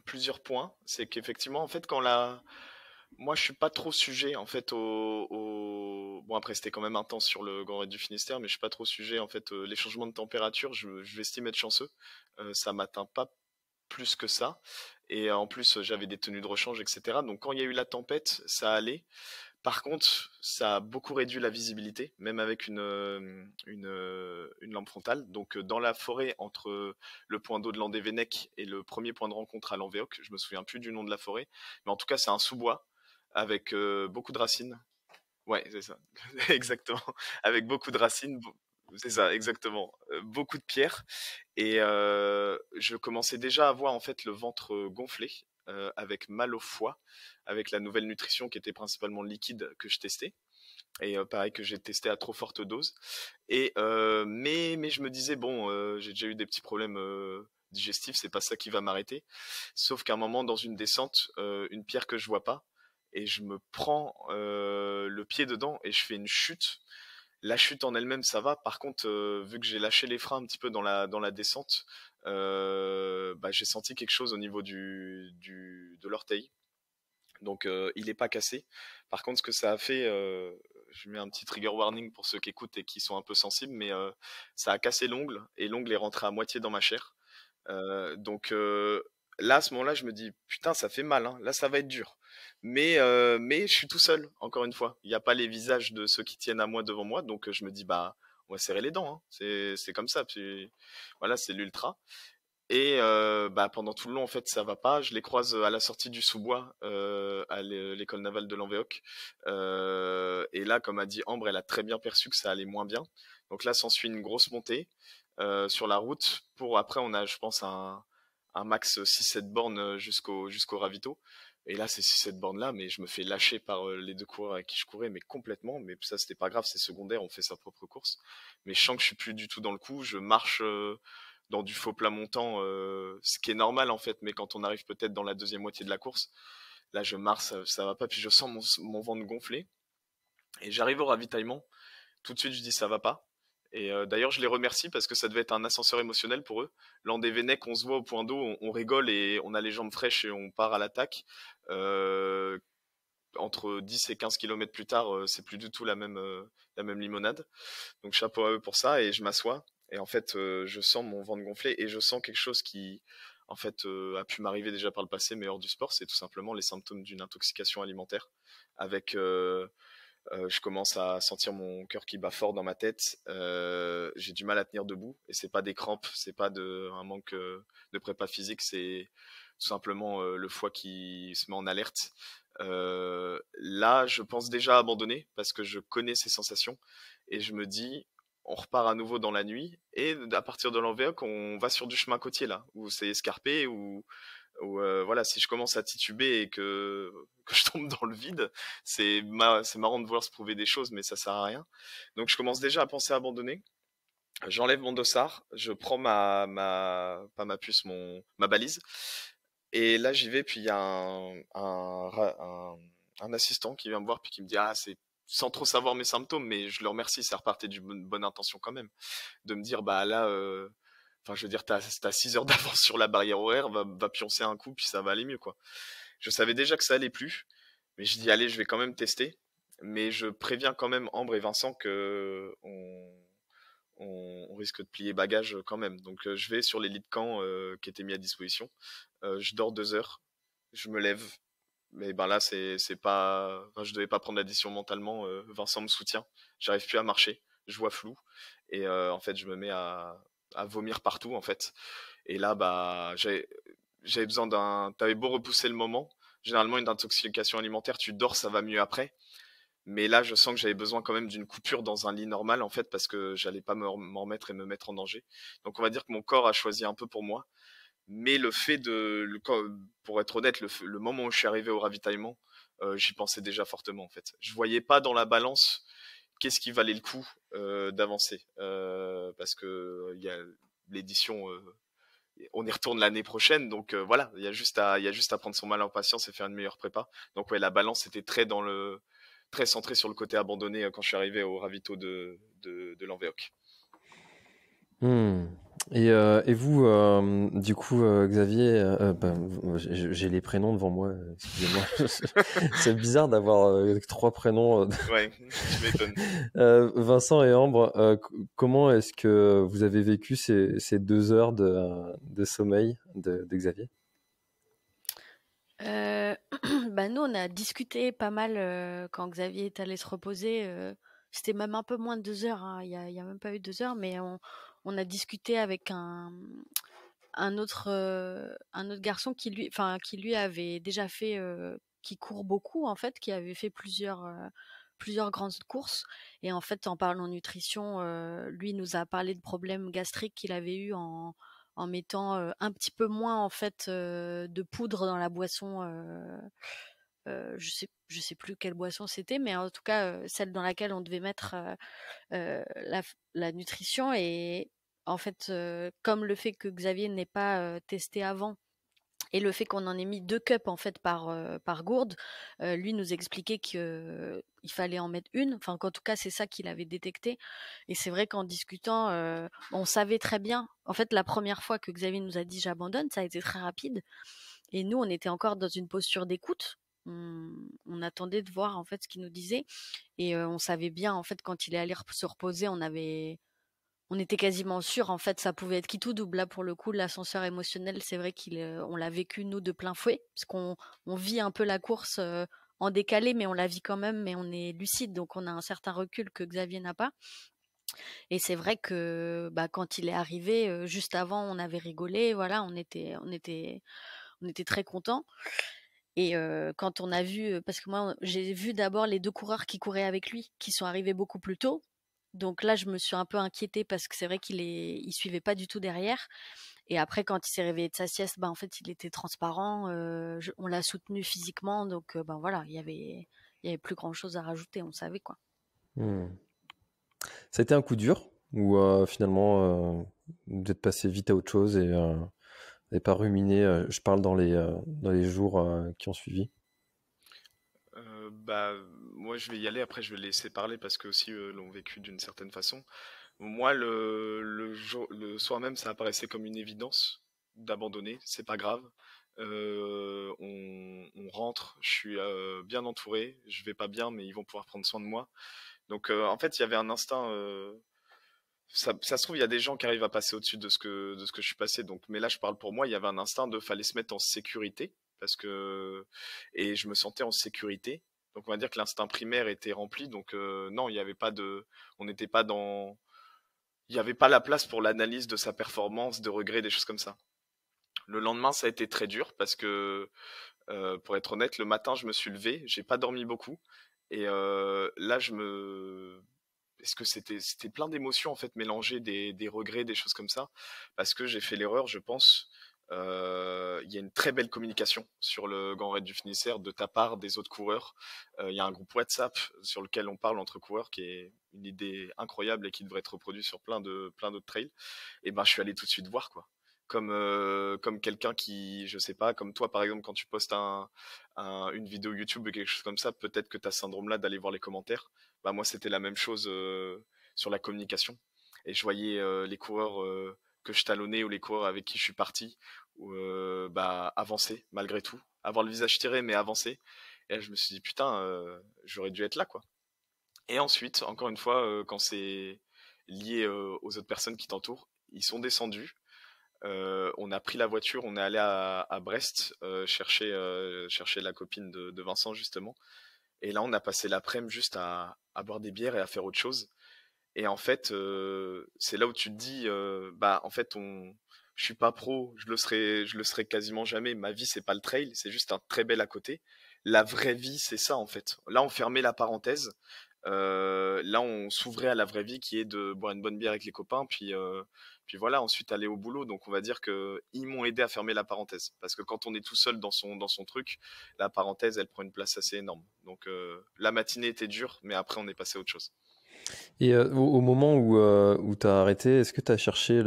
S2: plusieurs points. C'est qu'effectivement, en fait, moi, je suis pas trop sujet, en fait, bon, après, c'était quand même intense sur le Grand Raid du Finistère, mais je suis pas trop sujet, en fait, les changements de température, je l'estime être chanceux. Ça m'atteint pas plus que ça. Et en plus, j'avais des tenues de rechange, etc. Donc, quand il y a eu la tempête, ça allait. Par contre, ça a beaucoup réduit la visibilité, même avec une lampe frontale. Donc, dans la forêt, entre le point d'eau de Landévennec et le premier point de rencontre à Lanvéoc, je me souviens plus du nom de la forêt, mais en tout cas, c'est un sous-bois avec beaucoup de racines. Ouais, c'est ça, exactement. Avec beaucoup de racines, c'est ça, exactement. Beaucoup de pierres. Et je commençais déjà à avoir en fait le ventre gonflé, avec mal au foie, avec la nouvelle nutrition qui était principalement liquide que je testais. Et pareil que j'ai testé à trop forte dose. Et mais je me disais bon, j'ai déjà eu des petits problèmes digestifs, c'est pas ça qui va m'arrêter. Sauf qu'à un moment dans une descente, une pierre que je vois pas, et je me prends le pied dedans et je fais une chute. La chute en elle-même, ça va. Par contre, vu que j'ai lâché les freins un petit peu dans la descente, j'ai senti quelque chose au niveau de l'orteil. Donc, il n'est pas cassé. Par contre, ce que ça a fait, je mets un petit trigger warning pour ceux qui écoutent et qui sont un peu sensibles, mais ça a cassé l'ongle et l'ongle est rentré à moitié dans ma chair. Donc là, à ce moment-là, je me dis, putain, ça fait mal, hein. Là, ça va être dur. Mais je suis tout seul, encore une fois. Il n'y a pas les visages de ceux qui tiennent à moi devant moi, donc je me dis, bah, on va serrer les dents, hein. C'est comme ça. Puis voilà, c'est l'ultra. Et pendant tout le long, en fait, ça va pas. Je les croise à la sortie du sous-bois, à l'école navale de Lanvéoc. Et là, comme a dit Ambre, elle a très bien perçu que ça allait moins bien. Donc là, s'ensuit une grosse montée sur la route. Après, on a, je pense, un max 6-7 bornes jusqu'au ravito. Et là, ces 6-7 bornes-là, mais je me fais lâcher par les deux coureurs avec qui je courais, mais complètement. Mais ça, c'était pas grave, c'est secondaire, on fait sa propre course. Mais je sens que je suis plus du tout dans le coup. Je marche dans du faux plat montant, ce qui est normal en fait, mais quand on arrive peut-être dans la deuxième moitié de la course, là je marche, ça va pas, puis je sens mon ventre gonfler. Et j'arrive au ravitaillement, tout de suite je dis ça va pas. Et d'ailleurs je les remercie parce que ça devait être un ascenseur émotionnel pour eux. Landévennec, on se voit au point d'eau, on rigole et on a les jambes fraîches et on part à l'attaque. Entre 10 et 15 km plus tard, c'est plus du tout la même limonade. Donc chapeau à eux pour ça et je m'assois. Et en fait, je sens mon ventre gonfler et je sens quelque chose qui, en fait, a pu m'arriver déjà par le passé, mais hors du sport, c'est tout simplement les symptômes d'une intoxication alimentaire. Avec, je commence à sentir mon cœur qui bat fort dans ma tête. J'ai du mal à tenir debout et c'est pas des crampes, c'est pas un manque de prépa physique, c'est tout simplement le foie qui se met en alerte. Là, je pense déjà abandonner parce que je connais ces sensations et je me dis on repart à nouveau dans la nuit et à partir de l'Envéoc, on va sur du chemin côtier là, où c'est escarpé, où voilà, si je commence à tituber et que je tombe dans le vide, c'est marrant de vouloir se prouver des choses, mais ça sert à rien. Donc je commence déjà à penser à abandonner. J'enlève mon dossard, je prends pas ma puce, ma balise, et là j'y vais, puis il y a un assistant qui vient me voir, puis qui me dit, ah, c'est sans trop savoir mes symptômes, mais je le remercie, ça repartait d'une bonne intention quand même, de me dire, bah là, enfin, je veux dire, t'as 6 heures d'avance sur la barrière horaire, va pioncer un coup, puis ça va aller mieux, quoi. Je savais déjà que ça allait plus, mais je dis, allez, je vais quand même tester. Mais je préviens quand même Ambre et Vincent que on risque de plier bagage quand même. Donc je vais sur les lits de camp qui étaient mis à disposition. Je dors 2 heures, je me lève. Mais ben là, c'est pas, enfin, je devais pas prendre la décision mentalement. Vincent me soutient. J'arrive plus à marcher, je vois flou, et en fait, je me mets à vomir partout en fait. Et là, bah, j'avais besoin T'avais beau repousser le moment, généralement une intoxication alimentaire, tu dors, ça va mieux après. Mais là, je sens que j'avais besoin quand même d'une coupure dans un lit normal, en fait, parce que j'allais pas m'en remettre et me mettre en danger. Donc, on va dire que mon corps a choisi un peu pour moi. Mais pour être honnête, le moment où je suis arrivé au ravitaillement, j'y pensais déjà fortement, en fait. Je voyais pas dans la balance qu'est-ce qui valait le coup d'avancer, parce que il y a l'édition, on y retourne l'année prochaine, donc voilà, il y a juste à prendre son mal en patience et faire une meilleure prépa. Donc ouais, la balance était très centrée sur le côté abandonné quand je suis arrivé au ravito de l'Envéoc.
S1: Et vous, du coup, Xavier, j'ai les prénoms devant moi, excusez-moi. C'est bizarre d'avoir 3 prénoms.
S2: Ouais, je m'étonne.
S1: Vincent et Ambre, comment est-ce que vous avez vécu ces 2 heures de sommeil de Xavier?
S3: Bah nous, on a discuté pas mal quand Xavier est allé se reposer. C'était même un peu moins de 2 heures, hein. Il y a même pas eu 2 heures, mais on a discuté avec un autre garçon qui lui avait déjà fait, qui court beaucoup en fait, qui avait fait plusieurs grandes courses. Et en fait, en parlant nutrition, lui nous a parlé de problèmes gastriques qu'il avait eu en mettant un petit peu moins en fait de poudre dans la boisson. Je sais plus quelle boisson c'était, mais en tout cas celle dans laquelle on devait mettre la nutrition. Et en fait, comme le fait que Xavier n'ait pas testé avant et le fait qu'on en ait mis 2 cups en fait par gourde, lui nous expliquait que il fallait en mettre une. Enfin, qu'en tout cas, c'est ça qu'il avait détecté. Et c'est vrai qu'en discutant, on savait très bien. En fait, la première fois que Xavier nous a dit j'abandonne, ça a été très rapide. Et nous, on était encore dans une posture d'écoute. On attendait de voir en fait ce qu'il nous disait. Et on savait bien en fait quand il est allé se reposer, on était quasiment sûr en fait ça pouvait être qui tout double. Là pour le coup, l'ascenseur émotionnel, c'est vrai on l'a vécu nous de plein fouet, parce qu'on vit un peu la course en décalé, mais on la vit quand même, mais on est lucide, donc on a un certain recul que Xavier n'a pas. Et c'est vrai que bah, quand il est arrivé, juste avant, on avait rigolé, voilà, on était très contents. Et quand on a vu, parce que moi j'ai vu d'abord les 2 coureurs qui couraient avec lui, qui sont arrivés beaucoup plus tôt. Donc là, je me suis un peu inquiétée parce que c'est vrai il suivait pas du tout derrière. Et après, quand il s'est réveillé de sa sieste, bah en fait, il était transparent. On l'a soutenu physiquement, donc ben voilà, il y avait plus grand chose à rajouter, on savait quoi.
S1: Hmm. Ça a été un coup dur ou finalement vous êtes passé vite à autre chose et vous n'avez pas ruminé, je parle dans les jours qui ont suivi.
S2: Bah, moi, je vais y aller. Après, je vais laisser parler parce que aussi l'ont vécu d'une certaine façon. Moi, le soir même, ça apparaissait comme une évidence d'abandonner. C'est pas grave. On rentre. Je suis bien entouré. Je vais pas bien, mais ils vont pouvoir prendre soin de moi. Donc, en fait, il y avait un instinct. Ça se trouve, il y a des gens qui arrivent à passer au-dessus de ce que je suis passé. Donc, mais là, je parle pour moi. Il y avait un instinct fallait se mettre en sécurité et je me sentais en sécurité. Donc, on va dire que l'instinct primaire était rempli. Donc, non, il n'y avait pas on n'était pas il n'y avait pas la place pour l'analyse de sa performance, de regrets, des choses comme ça. Le lendemain, ça a été très dur parce que, pour être honnête, le matin, je me suis levé, j'ai pas dormi beaucoup. Et là, que c'était plein d'émotions en fait mélangées, des regrets, des choses comme ça, parce que j'ai fait l'erreur, je pense. Il y a une très belle communication sur le Grand Raid du Finistère de ta part, des autres coureurs. Il y a un groupe WhatsApp sur lequel on parle entre coureurs qui est une idée incroyable et qui devrait être reproduit sur plein d'autres trails. Et ben je suis allé tout de suite voir quoi. Comme quelqu'un qui, je sais pas, comme toi par exemple, quand tu postes une vidéo YouTube ou quelque chose comme ça, peut-être que tu as ce syndrome-là d'aller voir les commentaires. Bah moi c'était la même chose sur la communication. Et je voyais les coureurs que je talonnais ou les coureurs avec qui je suis parti bah, avancer malgré tout. Avoir le visage tiré mais avancer. Et là, je me suis dit putain, j'aurais dû être là quoi. Et ensuite, encore une fois, quand c'est lié aux autres personnes qui t'entourent, ils sont descendus. On a pris la voiture, on est allé à Brest chercher la copine de Vincent justement. Et là, on a passé l'après-midi juste à boire des bières et à faire autre chose. Et en fait, c'est là où tu te dis, bah en fait, je suis pas pro, je le serai quasiment jamais. Ma vie, c'est pas le trail, c'est juste un très bel à côté. La vraie vie, c'est ça en fait. Là, on fermait la parenthèse. Là, on s'ouvrait à la vraie vie qui est de boire une bonne bière avec les copains, puis voilà, ensuite aller au boulot. Donc, on va dire que ils m'ont aidé à fermer la parenthèse. Parce que quand on est tout seul dans son truc, la parenthèse, elle prend une place assez énorme. Donc, la matinée était dure, mais après, on est passé à autre chose.
S1: Et au moment où tu as arrêté, est-ce que tu as cherché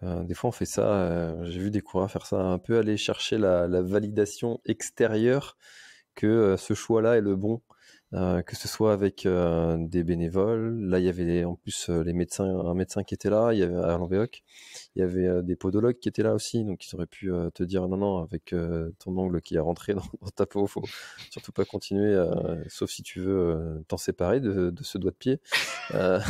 S1: des fois on fait ça, j'ai vu des coureurs faire ça, un peu aller chercher la validation extérieure que ce choix-là est le bon, que ce soit avec des bénévoles. Là, il y avait en plus les médecins, un médecin qui était là, il y avait à l'Anvéoc, il y avait des podologues qui étaient là aussi, donc ils auraient pu te dire non, avec ton ongle qui est rentré dans ta peau, faut surtout pas continuer, sauf si tu veux t'en séparer de ce doigt de pied. Euh,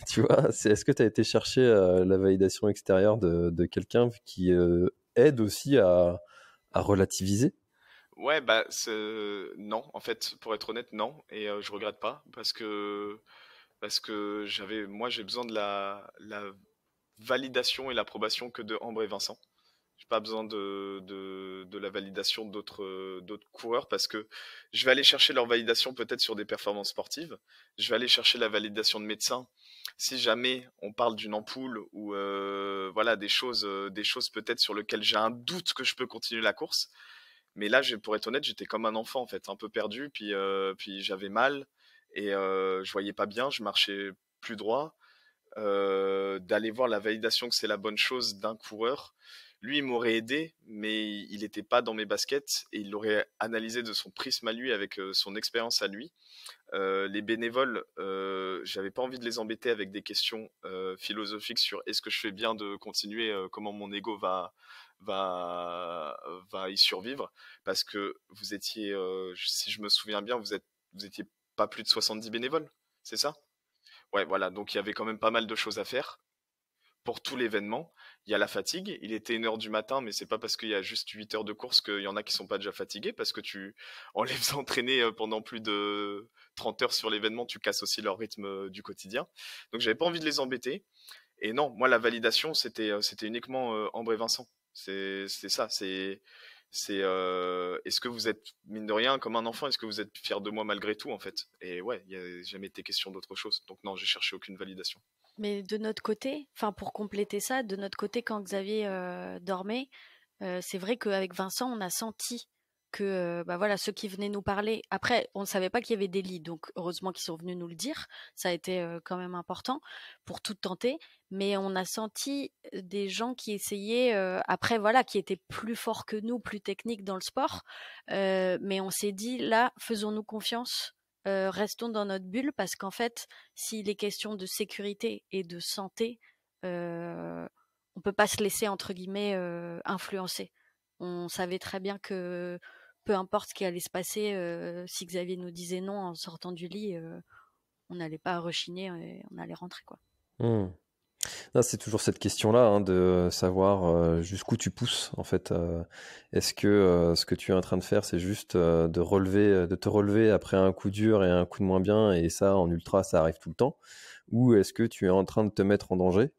S1: tu vois, est-ce que tu as été chercher la validation extérieure de quelqu'un qui aide aussi à relativiser?
S2: Ouais, bah non, en fait, pour être honnête, non, et je regrette pas parce que moi j'ai besoin de la validation et l'approbation que de Ambre et Vincent. J'ai pas besoin de la validation d'autres coureurs parce que je vais aller chercher leur validation peut-être sur des performances sportives. Je vais aller chercher la validation de médecins si jamais on parle d'une ampoule ou voilà des choses peut-être sur lesquelles j'ai un doute que je peux continuer la course. Mais là, pour être honnête, j'étais comme un enfant en fait, un peu perdu, puis j'avais mal et je voyais pas bien, je marchais plus droit. D'aller voir la validation que c'est la bonne chose d'un coureur. Lui, il m'aurait aidé, mais il n'était pas dans mes baskets et il l'aurait analysé de son prisme à lui, avec son expérience à lui. Les bénévoles, j'avais pas envie de les embêter avec des questions philosophiques sur est-ce que je fais bien de continuer, comment mon ego va y survivre, parce que vous étiez, si je me souviens bien, vous étiez pas plus de 70 bénévoles, c'est ça? Ouais, voilà, donc il y avait quand même pas mal de choses à faire pour tout l'événement. Il y a la fatigue, il était 1h du matin, mais c'est pas parce qu'il y a juste 8 heures de course qu'il y en a qui sont pas déjà fatigués, parce que en les faisant entraîner pendant plus de 30 heures sur l'événement, tu casses aussi leur rythme du quotidien. Donc j'avais pas envie de les embêter. Et non, moi la validation, c'était uniquement Ambre et Vincent. C'est ça, est-ce que vous êtes, mine de rien, comme un enfant, est-ce que vous êtes fier de moi malgré tout, en fait? Et ouais, il n'y a jamais été question d'autre chose. Donc non, j'ai cherché aucune validation.
S3: Mais de notre côté, enfin pour compléter ça, de notre côté quand Xavier dormait, c'est vrai qu'avec Vincent, on a senti que bah voilà, ceux qui venaient nous parler. Après, on ne savait pas qu'il y avait des lits, donc heureusement qu'ils sont venus nous le dire. Ça a été quand même important pour tout tenter. Mais on a senti des gens qui essayaient, après voilà, qui étaient plus forts que nous, plus techniques dans le sport. Mais on s'est dit là, faisons-nous confiance. Restons dans notre bulle parce qu'en fait, s'il est question de sécurité et de santé, on peut pas se laisser entre guillemets influencer. On savait très bien que peu importe ce qui allait se passer, si Xavier nous disait non en sortant du lit, on n'allait pas rechigner et on allait rentrer quoi.
S1: Hmm. Non, c'est toujours cette question-là, hein, de savoir jusqu'où tu pousses en fait. Est-ce que ce que tu es en train de faire, c'est juste de te relever après un coup dur et un coup de moins bien, et ça en ultra, ça arrive tout le temps, ou est-ce que tu es en train de te mettre en danger?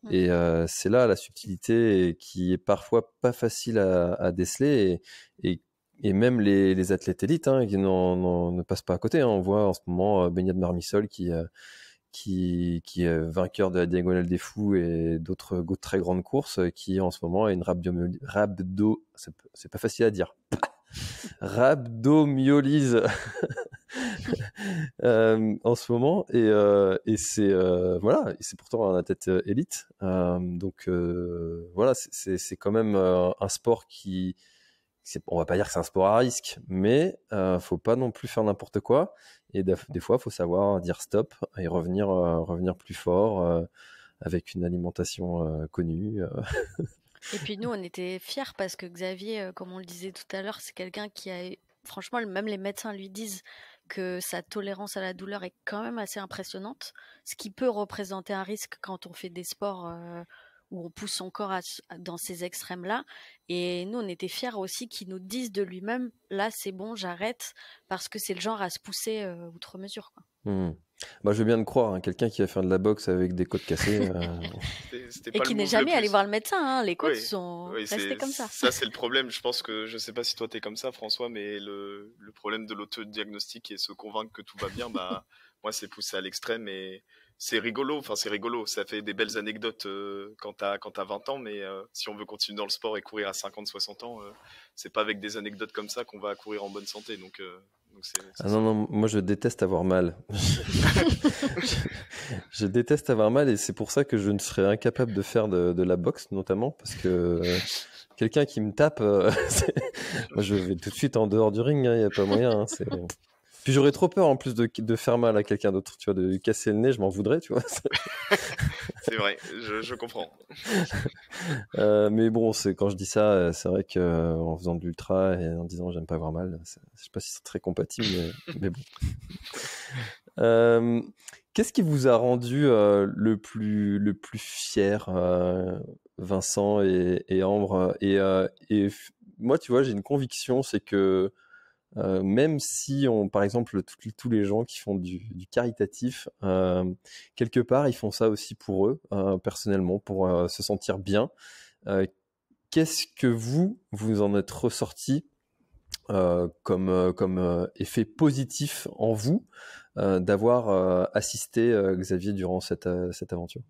S1: Et c'est là la subtilité qui est parfois pas facile à déceler, et et même les athlètes élites qui ne passent pas à côté. On voit en ce moment Beñat Marmisol qui est vainqueur de la Diagonale des Fous et d'autres très grandes courses, qui en ce moment a une c'est pas facile à dire. Rhabdomyolyse en ce moment, et c'est voilà, et c'est pourtant un athlète élite. Donc voilà, c'est quand même un sport on va pas dire que c'est un sport à risque, mais faut pas non plus faire n'importe quoi. Et des fois, faut savoir dire stop et revenir plus fort avec une alimentation connue.
S3: Et puis nous, on était fiers parce que Xavier, comme on le disait tout à l'heure, c'est quelqu'un qui a, franchement, même les médecins lui disent que sa tolérance à la douleur est quand même assez impressionnante, ce qui peut représenter un risque quand on fait des sports où on pousse son corps dans ces extrêmes-là. Et nous, on était fiers aussi qu'il nous dise de lui-même, là, c'est bon, j'arrête, parce que c'est le genre à se pousser outre mesure, quoi.
S1: Bah, je veux bien le croire, quelqu'un qui va faire de la boxe avec des côtes cassées.
S3: Et qui n'est jamais allé voir le médecin, les côtes sont restées comme ça.
S2: Ça, c'est le problème. Je pense que, je sais pas si toi t'es comme ça, François, mais le problème de l'autodiagnostic et se convaincre que tout va bien, bah, moi, c'est poussé à l'extrême et c'est rigolo. Enfin, c'est rigolo. Ça fait des belles anecdotes quand t'as 20 ans, mais si on veut continuer dans le sport et courir à 50, 60 ans, c'est pas avec des anecdotes comme ça qu'on va courir en bonne santé. Donc
S1: non, moi je déteste avoir mal. Je déteste avoir mal, et c'est pour ça que je ne serais incapable de faire de la boxe, notamment parce que quelqu'un qui me tape, moi je vais tout de suite en dehors du ring, il n'y a pas moyen. Puis j'aurais trop peur en plus de faire mal à quelqu'un d'autre, tu vois, de lui casser le nez, je m'en voudrais, tu vois.
S2: C'est vrai, je comprends.
S1: Mais bon, quand je dis ça, c'est vrai qu'en faisant de l'ultra et en disant j'aime pas avoir mal, je sais pas si c'est très compatible, mais bon. Qu'est-ce qui vous a rendu le plus fier, Vincent et Ambre, et moi, tu vois, j'ai une conviction, c'est que même si par exemple, tous les gens qui font du caritatif, quelque part, ils font ça aussi pour eux, personnellement, pour se sentir bien. Qu'est-ce que vous en êtes ressorti comme effet positif en vous d'avoir assisté Xavier durant cette aventure?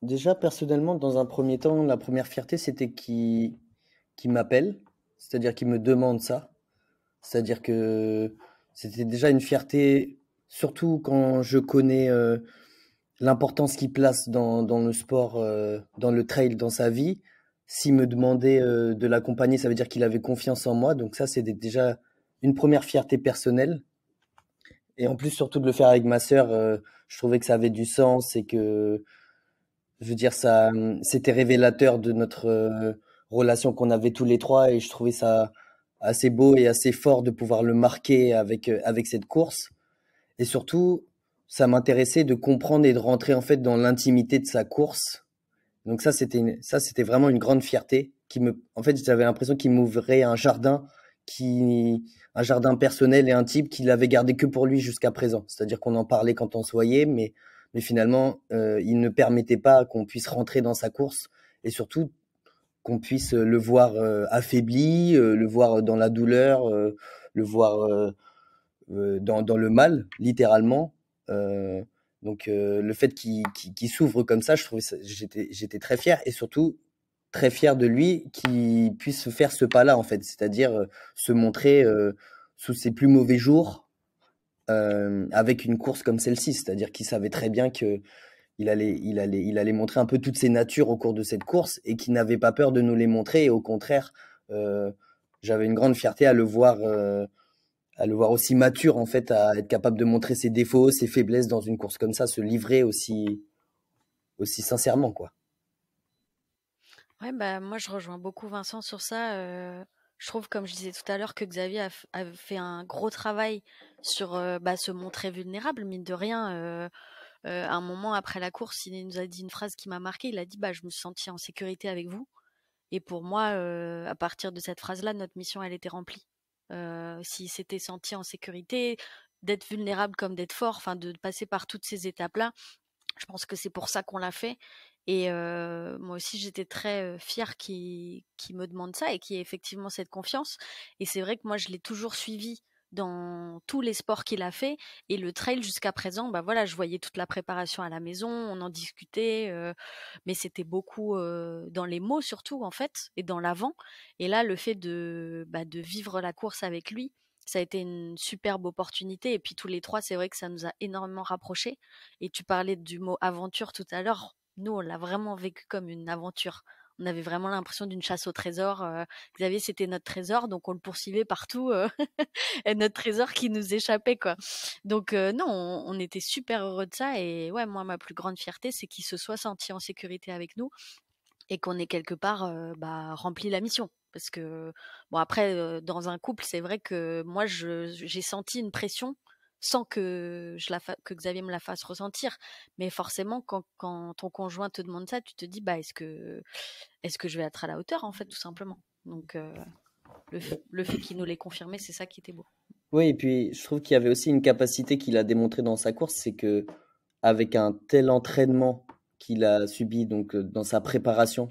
S4: Déjà, personnellement, dans un premier temps, la première fierté, c'était qu'il m'appelle, c'est-à-dire qu'il me demande ça. C'est-à-dire que c'était déjà une fierté, surtout quand je connais l'importance qu'il place dans le sport, dans le trail, dans sa vie. S'il me demandait de l'accompagner, ça veut dire qu'il avait confiance en moi. Donc ça, c'est déjà une première fierté personnelle. Et en plus, surtout de le faire avec ma sœur, je trouvais que ça avait du sens et que, je veux dire, ça, c'était révélateur de notre relation qu'on avait tous les trois. Et je trouvais ça assez beau et assez fort de pouvoir le marquer avec cette course. Et surtout, ça m'intéressait de comprendre et de rentrer en fait dans l'intimité de sa course. Donc ça, c'était vraiment une grande fierté en fait, j'avais l'impression qu'il m'ouvrait un jardin un jardin personnel et intime qu'il avait gardé que pour lui jusqu'à présent. C'est-à-dire qu'on en parlait quand on se voyait, mais finalement, il ne permettait pas qu'on puisse rentrer dans sa course et surtout qu'on puisse le voir affaibli, le voir dans la douleur, le voir dans le mal, littéralement. Donc le fait qu'il s'ouvre comme ça, j'étais très fier et surtout très fier de lui qu'il puisse faire ce pas-là en fait, c'est-à-dire se montrer sous ses plus mauvais jours avec une course comme celle-ci, c'est-à-dire qu'il savait très bien que il allait montrer un peu toutes ses natures au cours de cette course et qu'il n'avait pas peur de nous les montrer. Et au contraire, j'avais une grande fierté à le voir aussi mature en fait, à être capable de montrer ses défauts, ses faiblesses dans une course comme ça, se livrer aussi sincèrement, quoi.
S3: Ouais, bah moi je rejoins beaucoup Vincent sur ça. Je trouve, comme je disais tout à l'heure, que Xavier a fait un gros travail sur se montrer vulnérable, mine de rien. À un moment après la course, il nous a dit une phrase qui m'a marqué. Il a dit je me suis senti en sécurité avec vous. Et pour moi, à partir de cette phrase-là, notre mission elle était remplie. S'il s'était senti en sécurité, d'être vulnérable comme d'être fort, enfin de passer par toutes ces étapes-là, je pense que c'est pour ça qu'on l'a fait. Et moi aussi, j'étais très fière qu'il me demande ça et qu'il y ait effectivement cette confiance. Et c'est vrai que moi, je l'ai toujours suivi dans tous les sports qu'il a fait. Et le trail, jusqu'à présent, bah voilà, je voyais toute la préparation à la maison, on en discutait, mais c'était beaucoup dans les mots surtout, en fait, et dans l'avant. Et là, le fait de vivre la course avec lui, ça a été une superbe opportunité. Et puis tous les trois, c'est vrai que ça nous a énormément rapprochés. Et tu parlais du mot aventure tout à l'heure. Nous, on l'a vraiment vécu comme une aventure. On avait vraiment l'impression d'une chasse au trésor. Xavier, c'était notre trésor, donc on le poursuivait partout. Et notre trésor qui nous échappait, quoi. Donc non, on était super heureux de ça. Et ouais, moi, ma plus grande fierté, c'est qu'il se soit senti en sécurité avec nous et qu'on ait quelque part rempli la mission. Parce que, bon, après, dans un couple, c'est vrai que moi, j'ai senti une pression sans que, que Xavier me la fasse ressentir. Mais forcément, quand ton conjoint te demande ça, tu te dis, bah, est-ce que je vais être à la hauteur, en fait, tout simplement. Donc, le fait qu'il nous l'ait confirmé, c'est ça qui était beau.
S4: Oui, et puis je trouve qu'il y avait aussi une capacité qu'il a démontré dans sa course, c'est que avec un tel entraînement qu'il a subi donc dans sa préparation,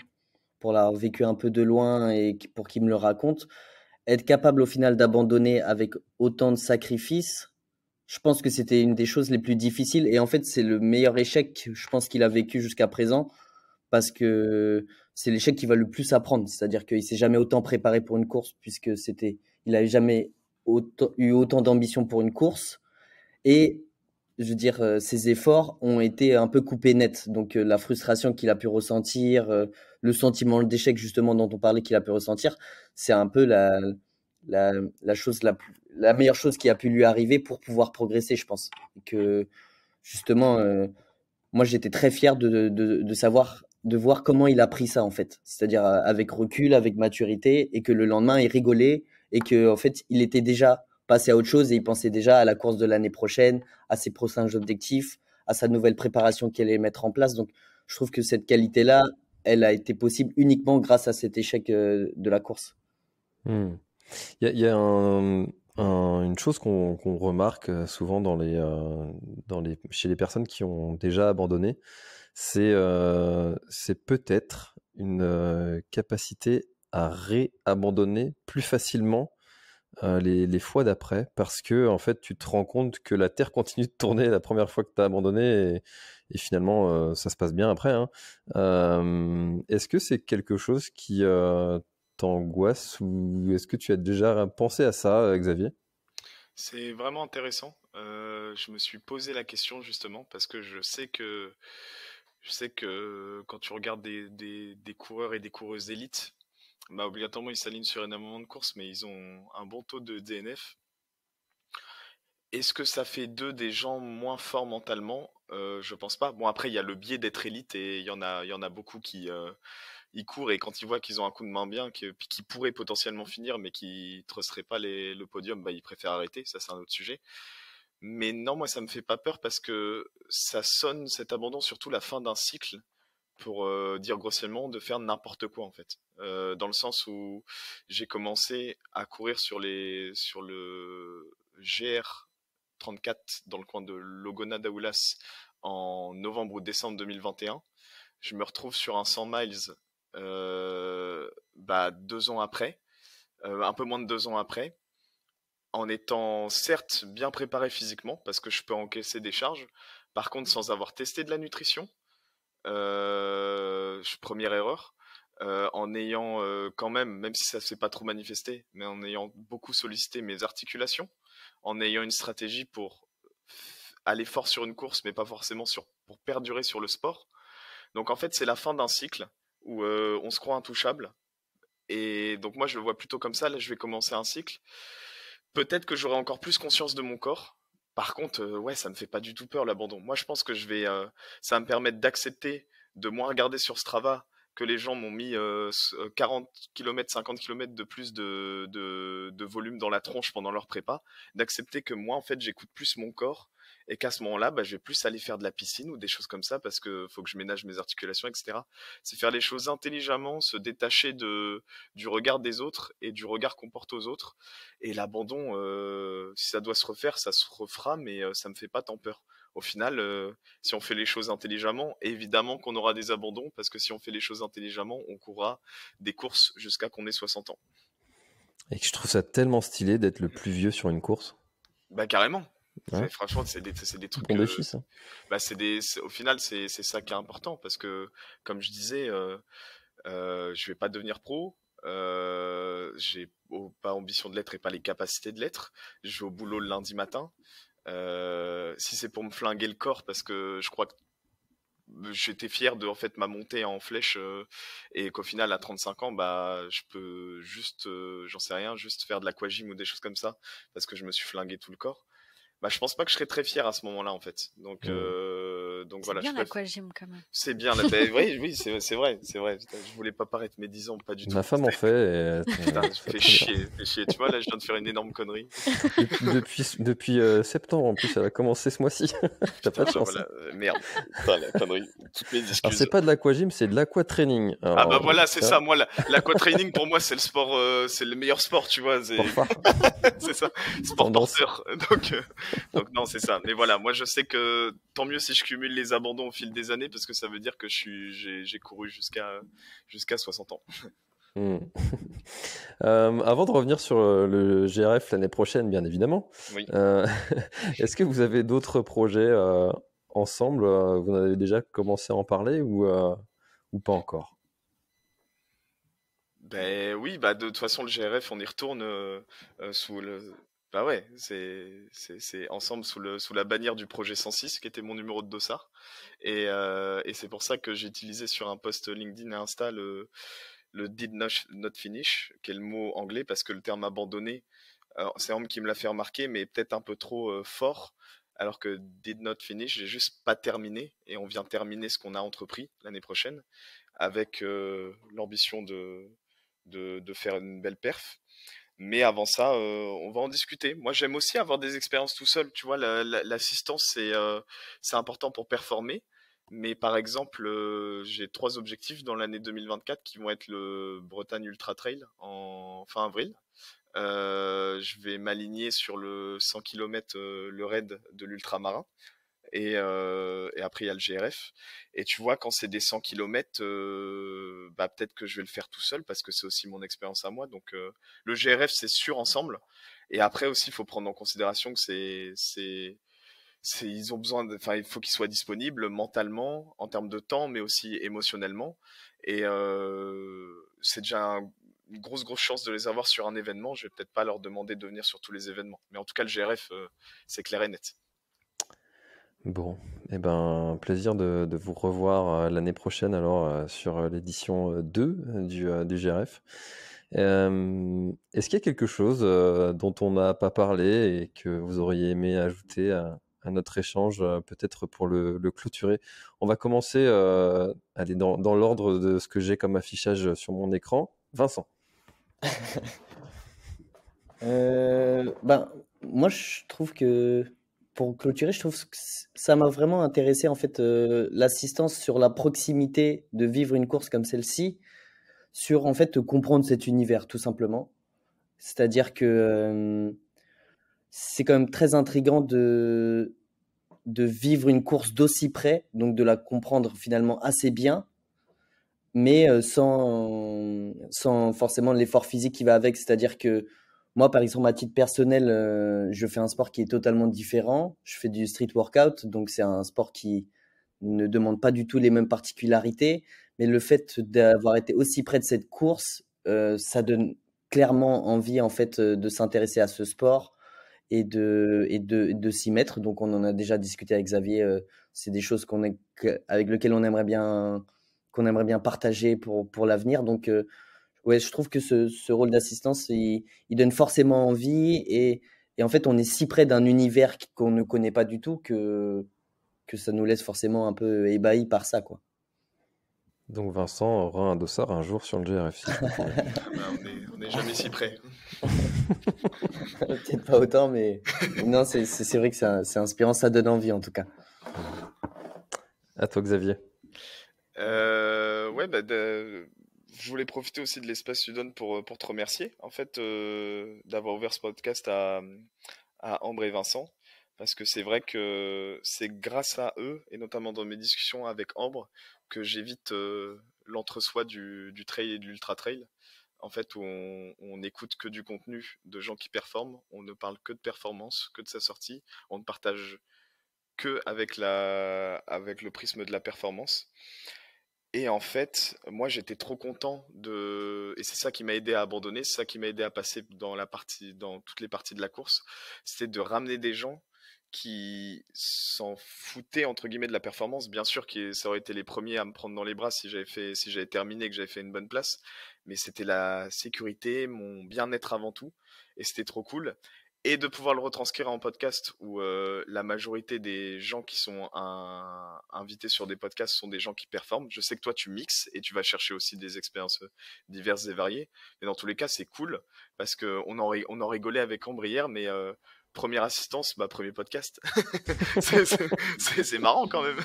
S4: pour l'avoir vécu un peu de loin et pour qu'il me le raconte, être capable au final d'abandonner avec autant de sacrifices, je pense que c'était une des choses les plus difficiles. Et en fait, c'est le meilleur échec, je pense, qu'il a vécu jusqu'à présent, parce que c'est l'échec qui va le plus apprendre. C'est-à-dire qu'il s'est jamais autant préparé pour une course, puisque il n'avait jamais eu autant d'ambition pour une course. Et je veux dire, ses efforts ont été un peu coupés net. Donc la frustration qu'il a pu ressentir, le sentiment d'échec justement dont on parlait qu'il a pu ressentir, c'est un peu la chose la meilleure chose qui a pu lui arriver pour pouvoir progresser, je pense. Et que justement, moi j'étais très fier de savoir, de voir comment il a pris ça en fait. C'est-à-dire avec recul, avec maturité, et que le lendemain il rigolait et que en fait il était déjà passé à autre chose et il pensait déjà à la course de l'année prochaine, à ses prochains objectifs, à sa nouvelle préparation qu'il allait mettre en place. Donc je trouve que cette qualité-là, elle a été possible uniquement grâce à cet échec de la course.
S1: Hmm. Il y a une chose qu'on remarque souvent chez les personnes qui ont déjà abandonné, c'est peut-être une capacité à réabandonner plus facilement les fois d'après, parce que en fait tu te rends compte que la Terre continue de tourner la première fois que tu as abandonné, et finalement ça se passe bien après, hein. Est-ce que c'est quelque chose qui t'angoisse, ou est-ce que tu as déjà pensé à ça, Xavier?
S2: C'est vraiment intéressant. Je me suis posé la question justement parce que je sais que quand tu regardes des coureurs et des coureuses élites, bah obligatoirement ils s'alignent sur énormément de courses, mais ils ont un bon taux de DNF. Est-ce que ça fait d'eux des gens moins forts mentalement? Je pense pas. Bon, après il y a le biais d'être élite et il y en a beaucoup qui ils courent, et quand ils voient qu'ils ont un coup de main bien, qui pourraient potentiellement finir mais qui trusteraient pas le podium, bah ils préfèrent arrêter. Ça c'est un autre sujet. Mais non, moi ça me fait pas peur parce que ça sonne cet abandon surtout la fin d'un cycle, pour dire grossièrement, de faire n'importe quoi en fait. Dans le sens où j'ai commencé à courir sur le GR 34 dans le coin de Logona d'Aoulas en novembre ou décembre 2021. Je me retrouve sur un 100 miles 2 ans après, un peu moins de 2 ans après, en étant certes bien préparé physiquement parce que je peux encaisser des charges, par contre sans avoir testé de la nutrition. Première erreur. En ayant quand même si ça ne s'est pas trop manifesté, mais en ayant beaucoup sollicité mes articulations, en ayant une stratégie pour aller fort sur une course, mais pas forcément pour perdurer sur le sport. Donc en fait, c'est la fin d'un cycle où on se croit intouchable. Et donc moi, je le vois plutôt comme ça. Là, je vais commencer un cycle. Peut-être que j'aurai encore plus conscience de mon corps. Par contre, ouais, ça me fait pas du tout peur l'abandon. Moi, je pense que ça va me permettre d'accepter de moins regarder sur Strava que les gens m'ont mis 40 km, 50 km de plus de volume dans la tronche pendant leur prépa, d'accepter que moi, en fait, j'écoute plus mon corps et qu'à ce moment-là, bah, je vais plus aller faire de la piscine ou des choses comme ça parce que faut que je ménage mes articulations, etc. C'est faire les choses intelligemment, se détacher du regard des autres et du regard qu'on porte aux autres. Et l'abandon, si ça doit se refaire, ça se refera, mais ça me fait pas tant peur. Au final, si on fait les choses intelligemment, évidemment qu'on aura des abandons, parce que si on fait les choses intelligemment, on courra des courses jusqu'à qu'on ait 60 ans.
S1: Et que je trouve ça tellement stylé d'être le plus vieux sur une course.
S2: Bah carrément.
S1: Ouais.
S2: Franchement, c'est des trucs.
S1: Bon défi, ça.
S2: Bah au final, c'est ça qui est important, parce que, comme je disais, je vais pas devenir pro. J'ai pas ambition de l'être et pas les capacités de l'être. Je vais au boulot le lundi matin. Si c'est pour me flinguer le corps, parce que je crois que j'étais fier de en fait ma montée en flèche et qu'au final à 35 ans bah je peux juste j'en sais rien, juste faire de l'aquagym ou des choses comme ça parce que je me suis flingué tout le corps. Bah je pense pas que je serais très fier à ce moment-là en fait. Donc voilà,
S3: bien l'aquagym quand même.
S2: c'est bien oui, c'est vrai. Putain, je voulais pas paraître médisant, pas du tout.
S1: Ma femme en fait.
S2: Putain, fais chier. Tu vois, là, je viens de faire une énorme connerie.
S1: Depuis septembre, en plus, elle a commencé ce mois-ci. T'as pas de chance.
S2: Voilà, merde. Putain, la connerie. Toutes mes excuses.
S1: Alors, c'est pas de l'aquagym, c'est de l'aquatraining.
S2: Ah bah voilà, c'est ça. Moi, l'aquatraining, pour moi, c'est le sport, c'est le meilleur sport, tu vois. C'est ça. Sport porteur. Donc non, c'est ça. Mais voilà, moi, je sais que tant mieux si je cumule les abandons au fil des années, parce que ça veut dire que j'ai couru jusqu'à 60 ans.
S1: Avant de revenir sur le GRF l'année prochaine, bien évidemment,
S2: oui.
S1: Est-ce que vous avez d'autres projets ensemble? Vous en avez déjà commencé à en parler ou pas encore?
S2: Ben oui, bah de toute façon le GRF on y retourne sous le. Bah ouais, c'est ensemble sous la bannière du projet 106 qui était mon numéro de dossard et c'est pour ça que j'ai utilisé sur un post LinkedIn et Insta le did not finish, qui est le mot anglais parce que le terme abandonné, c'est Homme qui me l'a fait remarquer, mais peut-être un peu trop fort, alors que did not finish, j'ai juste pas terminé, et on vient terminer ce qu'on a entrepris l'année prochaine, avec l'ambition de faire une belle perf. Mais avant ça, on va en discuter. Moi, j'aime aussi avoir des expériences tout seul. Tu vois, l'assistance, c'est important pour performer. Mais par exemple, j'ai 3 objectifs dans l'année 2024 qui vont être le Bretagne Ultra Trail en fin avril. Je vais m'aligner sur le 100 km, le raid de l'ultramarin. Et après, il y a le GRF. Et tu vois, quand c'est des 100 km, bah, peut-être que je vais le faire tout seul parce que c'est aussi mon expérience à moi. Donc, le GRF, c'est sûr ensemble. Et après aussi, il faut prendre en considération que ils ont besoin enfin, il faut qu'ils soient disponibles mentalement, en termes de temps, mais aussi émotionnellement. Et c'est déjà une grosse chance de les avoir sur un événement. Je vais peut-être pas leur demander de venir sur tous les événements. Mais en tout cas, le GRF, c'est clair et net.
S1: Bon, eh ben, plaisir de vous revoir l'année prochaine alors sur l'édition 2 du GRF. Est-ce qu'il y a quelque chose dont on n'a pas parlé et que vous auriez aimé ajouter à notre échange, peut-être pour le clôturer? On va commencer aller dans l'ordre de ce que j'ai comme affichage sur mon écran. Vincent.
S4: Moi, je trouve que pour clôturer, je trouve que ça m'a vraiment intéressé en fait l'assistance sur la proximité de vivre une course comme celle-ci, sur en fait comprendre cet univers tout simplement. C'est-à-dire que c'est quand même très intriguant de vivre une course d'aussi près, donc de la comprendre finalement assez bien, mais sans forcément l'effort physique qui va avec. C'est-à-dire que moi, par exemple, à titre personnel, je fais un sport qui est totalement différent. Je fais du street workout, donc c'est un sport qui ne demande pas du tout les mêmes particularités. Mais le fait d'avoir été aussi près de cette course, ça donne clairement envie en fait de s'intéresser à ce sport et de s'y mettre. Donc on en a déjà discuté avec Xavier. C'est des choses avec lesquelles on aimerait bien partager pour l'avenir. Donc ouais, je trouve que ce rôle d'assistance, il donne forcément envie et en fait, on est si près d'un univers qu'on ne connaît pas du tout que ça nous laisse forcément un peu ébahis par ça, quoi.
S1: Donc Vincent aura un dossard un jour sur le GRF.
S2: On n'est jamais si près.
S4: Peut-être pas autant, mais non, c'est vrai que c'est inspirant, ça donne envie en tout cas.
S1: À toi, Xavier.
S2: Ouais, je voulais profiter aussi de l'espace que tu donnes pour te remercier, en fait, d'avoir ouvert ce podcast à Ambre et Vincent, parce que c'est vrai que c'est grâce à eux, et notamment dans mes discussions avec Ambre, que j'évite l'entre-soi du trail et de l'ultra trail. En fait, où on n'écoute que du contenu de gens qui performent, on ne parle que de performance, que de sa sortie, on ne partage que avec le prisme de la performance. Et en fait, moi j'étais trop content et c'est ça qui m'a aidé à abandonner, c'est ça qui m'a aidé à passer dans toutes les parties de la course, c'était de ramener des gens qui s'en foutaient entre guillemets de la performance. Bien sûr que ça aurait été les premiers à me prendre dans les bras si j'avais terminé et que j'avais fait une bonne place, mais c'était la sécurité, mon bien-être avant tout, et c'était trop cool. Et de pouvoir le retranscrire en podcast où la majorité des gens qui sont invités sur des podcasts sont des gens qui performent. Je sais que toi tu mixes et tu vas chercher aussi des expériences diverses et variées. Mais dans tous les cas c'est cool parce qu'on on en rigolait avec Ambre hier, mais première assistance, premier podcast. C'est marrant quand même.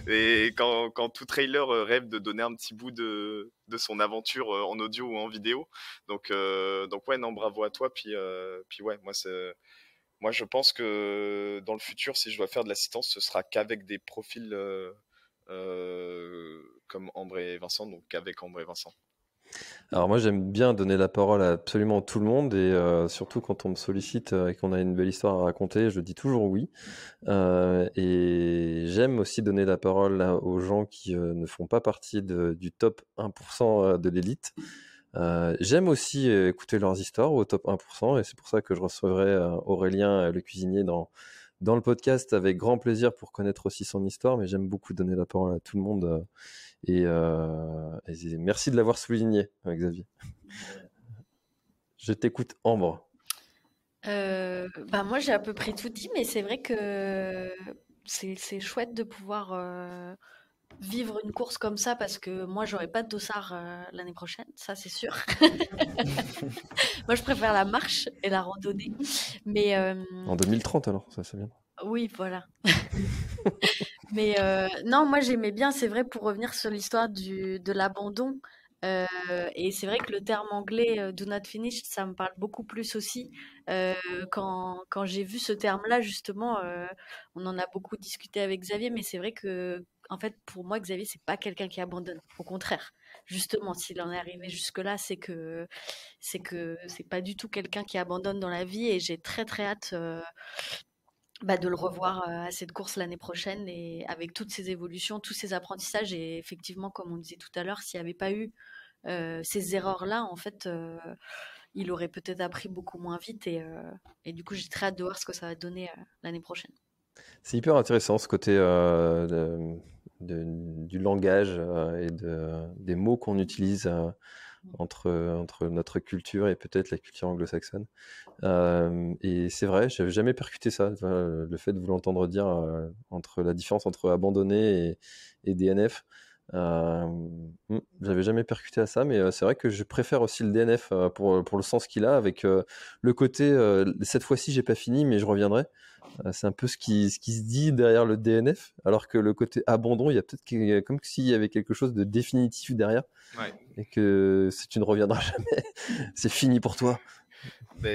S2: Et quand tout trailer rêve de donner un petit bout de son aventure en audio ou en vidéo. Donc ouais, non, bravo à toi. Puis ouais, moi je pense que dans le futur, si je dois faire de l'assistance, ce sera qu'avec des profils comme Ambre et Vincent, donc qu'avec Ambre et Vincent.
S1: Alors moi j'aime bien donner la parole à absolument tout le monde et surtout quand on me sollicite et qu'on a une belle histoire à raconter, je dis toujours oui. Et j'aime aussi donner la parole aux gens qui ne font pas partie du top 1% de l'élite. J'aime aussi écouter leurs histoires au top 1% et c'est pour ça que je recevrai Aurélien le cuisinier dans le podcast avec grand plaisir pour connaître aussi son histoire, mais j'aime beaucoup donner la parole à tout le monde et merci de l'avoir souligné, Xavier. Je t'écoute, Ambre.
S3: Moi j'ai à peu près tout dit, mais c'est vrai que c'est chouette de pouvoir vivre une course comme ça parce que moi j'aurai pas de dossard l'année prochaine, ça c'est sûr. Moi je préfère la marche et la randonnée. Mais
S1: En 2030 alors, ça c'est bien.
S3: oui, voilà. Mais non, moi j'aimais bien, c'est vrai, pour revenir sur l'histoire de l'abandon. euh, et c'est vrai que le terme anglais do not finish, ça me parle beaucoup plus aussi. Quand j'ai vu ce terme-là, justement, on en a beaucoup discuté avec Xavier, mais c'est vrai que, en fait, pour moi, Xavier, c'est pas quelqu'un qui abandonne. Au contraire, justement, s'il en est arrivé jusque-là, c'est que c'est pas du tout quelqu'un qui abandonne dans la vie. Et j'ai très très hâte. De le revoir à cette course l'année prochaine et avec toutes ces évolutions, tous ces apprentissages. Et effectivement, comme on disait tout à l'heure, s'il n'y avait pas eu ces erreurs-là, en fait, il aurait peut-être appris beaucoup moins vite. Et du coup, j'ai très hâte de voir ce que ça va donner l'année prochaine.
S1: C'est hyper intéressant ce côté du langage et des mots qu'on utilise entre notre culture et peut-être la culture anglo-saxonne. Et c'est vrai, j'avais jamais percuté ça, le fait de vous l'entendre dire entre la différence entre abandonner et DNF. J'avais jamais percuté à ça, mais c'est vrai que je préfère aussi le DNF pour le sens qu'il a, avec le côté cette fois-ci j'ai pas fini, mais je reviendrai. C'est un peu ce qui se dit derrière le DNF, alors que le côté abandon, il y a peut-être comme s'il y avait quelque chose de définitif derrière,
S2: Ouais.
S1: et que si tu ne reviendras jamais, c'est fini pour toi.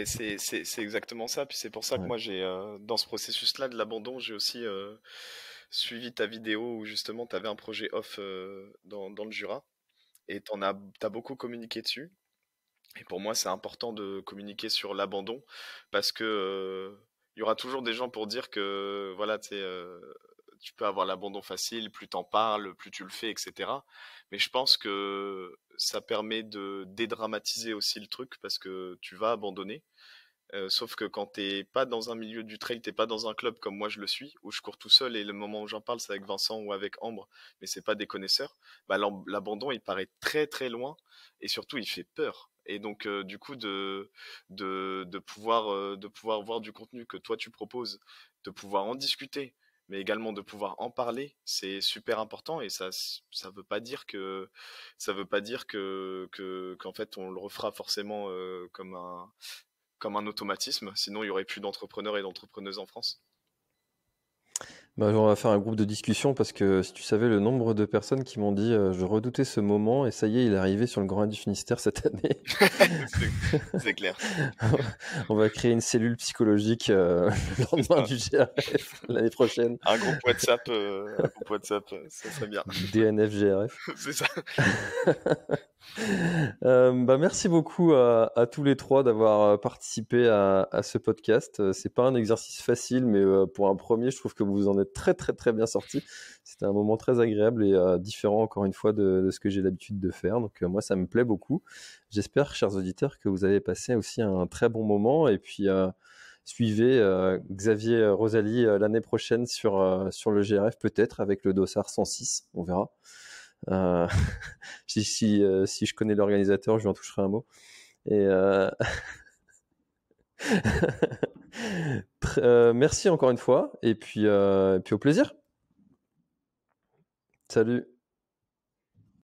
S2: C'est exactement ça. Puis c'est pour ça que
S1: Ouais.
S2: moi, dans ce processus-là de l'abandon, j'ai aussi suivi ta vidéo où justement tu avais un projet off dans le Jura et t'as beaucoup communiqué dessus. Et pour moi, c'est important de communiquer sur l'abandon parce que il y aura toujours des gens pour dire que voilà, tu peux avoir l'abandon facile, plus t'en parles, plus tu le fais, etc. Mais je pense que ça permet de dédramatiser aussi le truc parce que tu vas abandonner. Sauf que quand t'es pas dans un milieu du trail, t'es pas dans un club comme moi je le suis, où je cours tout seul et le moment où j'en parle c'est avec Vincent ou avec Ambre, mais c'est pas des connaisseurs, l'abandon il paraît très très loin et surtout il fait peur. Et donc du coup de pouvoir voir du contenu que toi tu proposes, de pouvoir en discuter, mais également de pouvoir en parler, c'est super important et ça veut pas dire qu'en fait on le refera forcément comme un automatisme, sinon il y aurait plus d'entrepreneurs et d'entrepreneuses en France.
S1: Bah, on va faire un groupe de discussion parce que si tu savais le nombre de personnes qui m'ont dit je redoutais ce moment et ça y est, il est arrivé sur le Grand Raid du Finistère cette année.
S2: C'est clair.
S1: On va créer une cellule psychologique le lendemain du GRF l'année prochaine.
S2: Un groupe WhatsApp, ça serait bien.
S1: DNF GRF.
S2: C'est ça.
S1: Bah merci beaucoup à tous les trois d'avoir participé à ce podcast. C'est pas un exercice facile, mais pour un premier, je trouve que vous en êtes très très très bien sortis. C'était un moment très agréable et différent encore une fois de ce que j'ai l'habitude de faire. Donc moi, ça me plaît beaucoup. J'espère, chers auditeurs, que vous avez passé aussi un très bon moment. Et puis suivez Xavier Rosalie l'année prochaine sur le GRF, peut-être avec le dossard 106. On verra. Si je connais l'organisateur, je lui en toucherai un mot. Et merci encore une fois. Et puis au plaisir. Salut.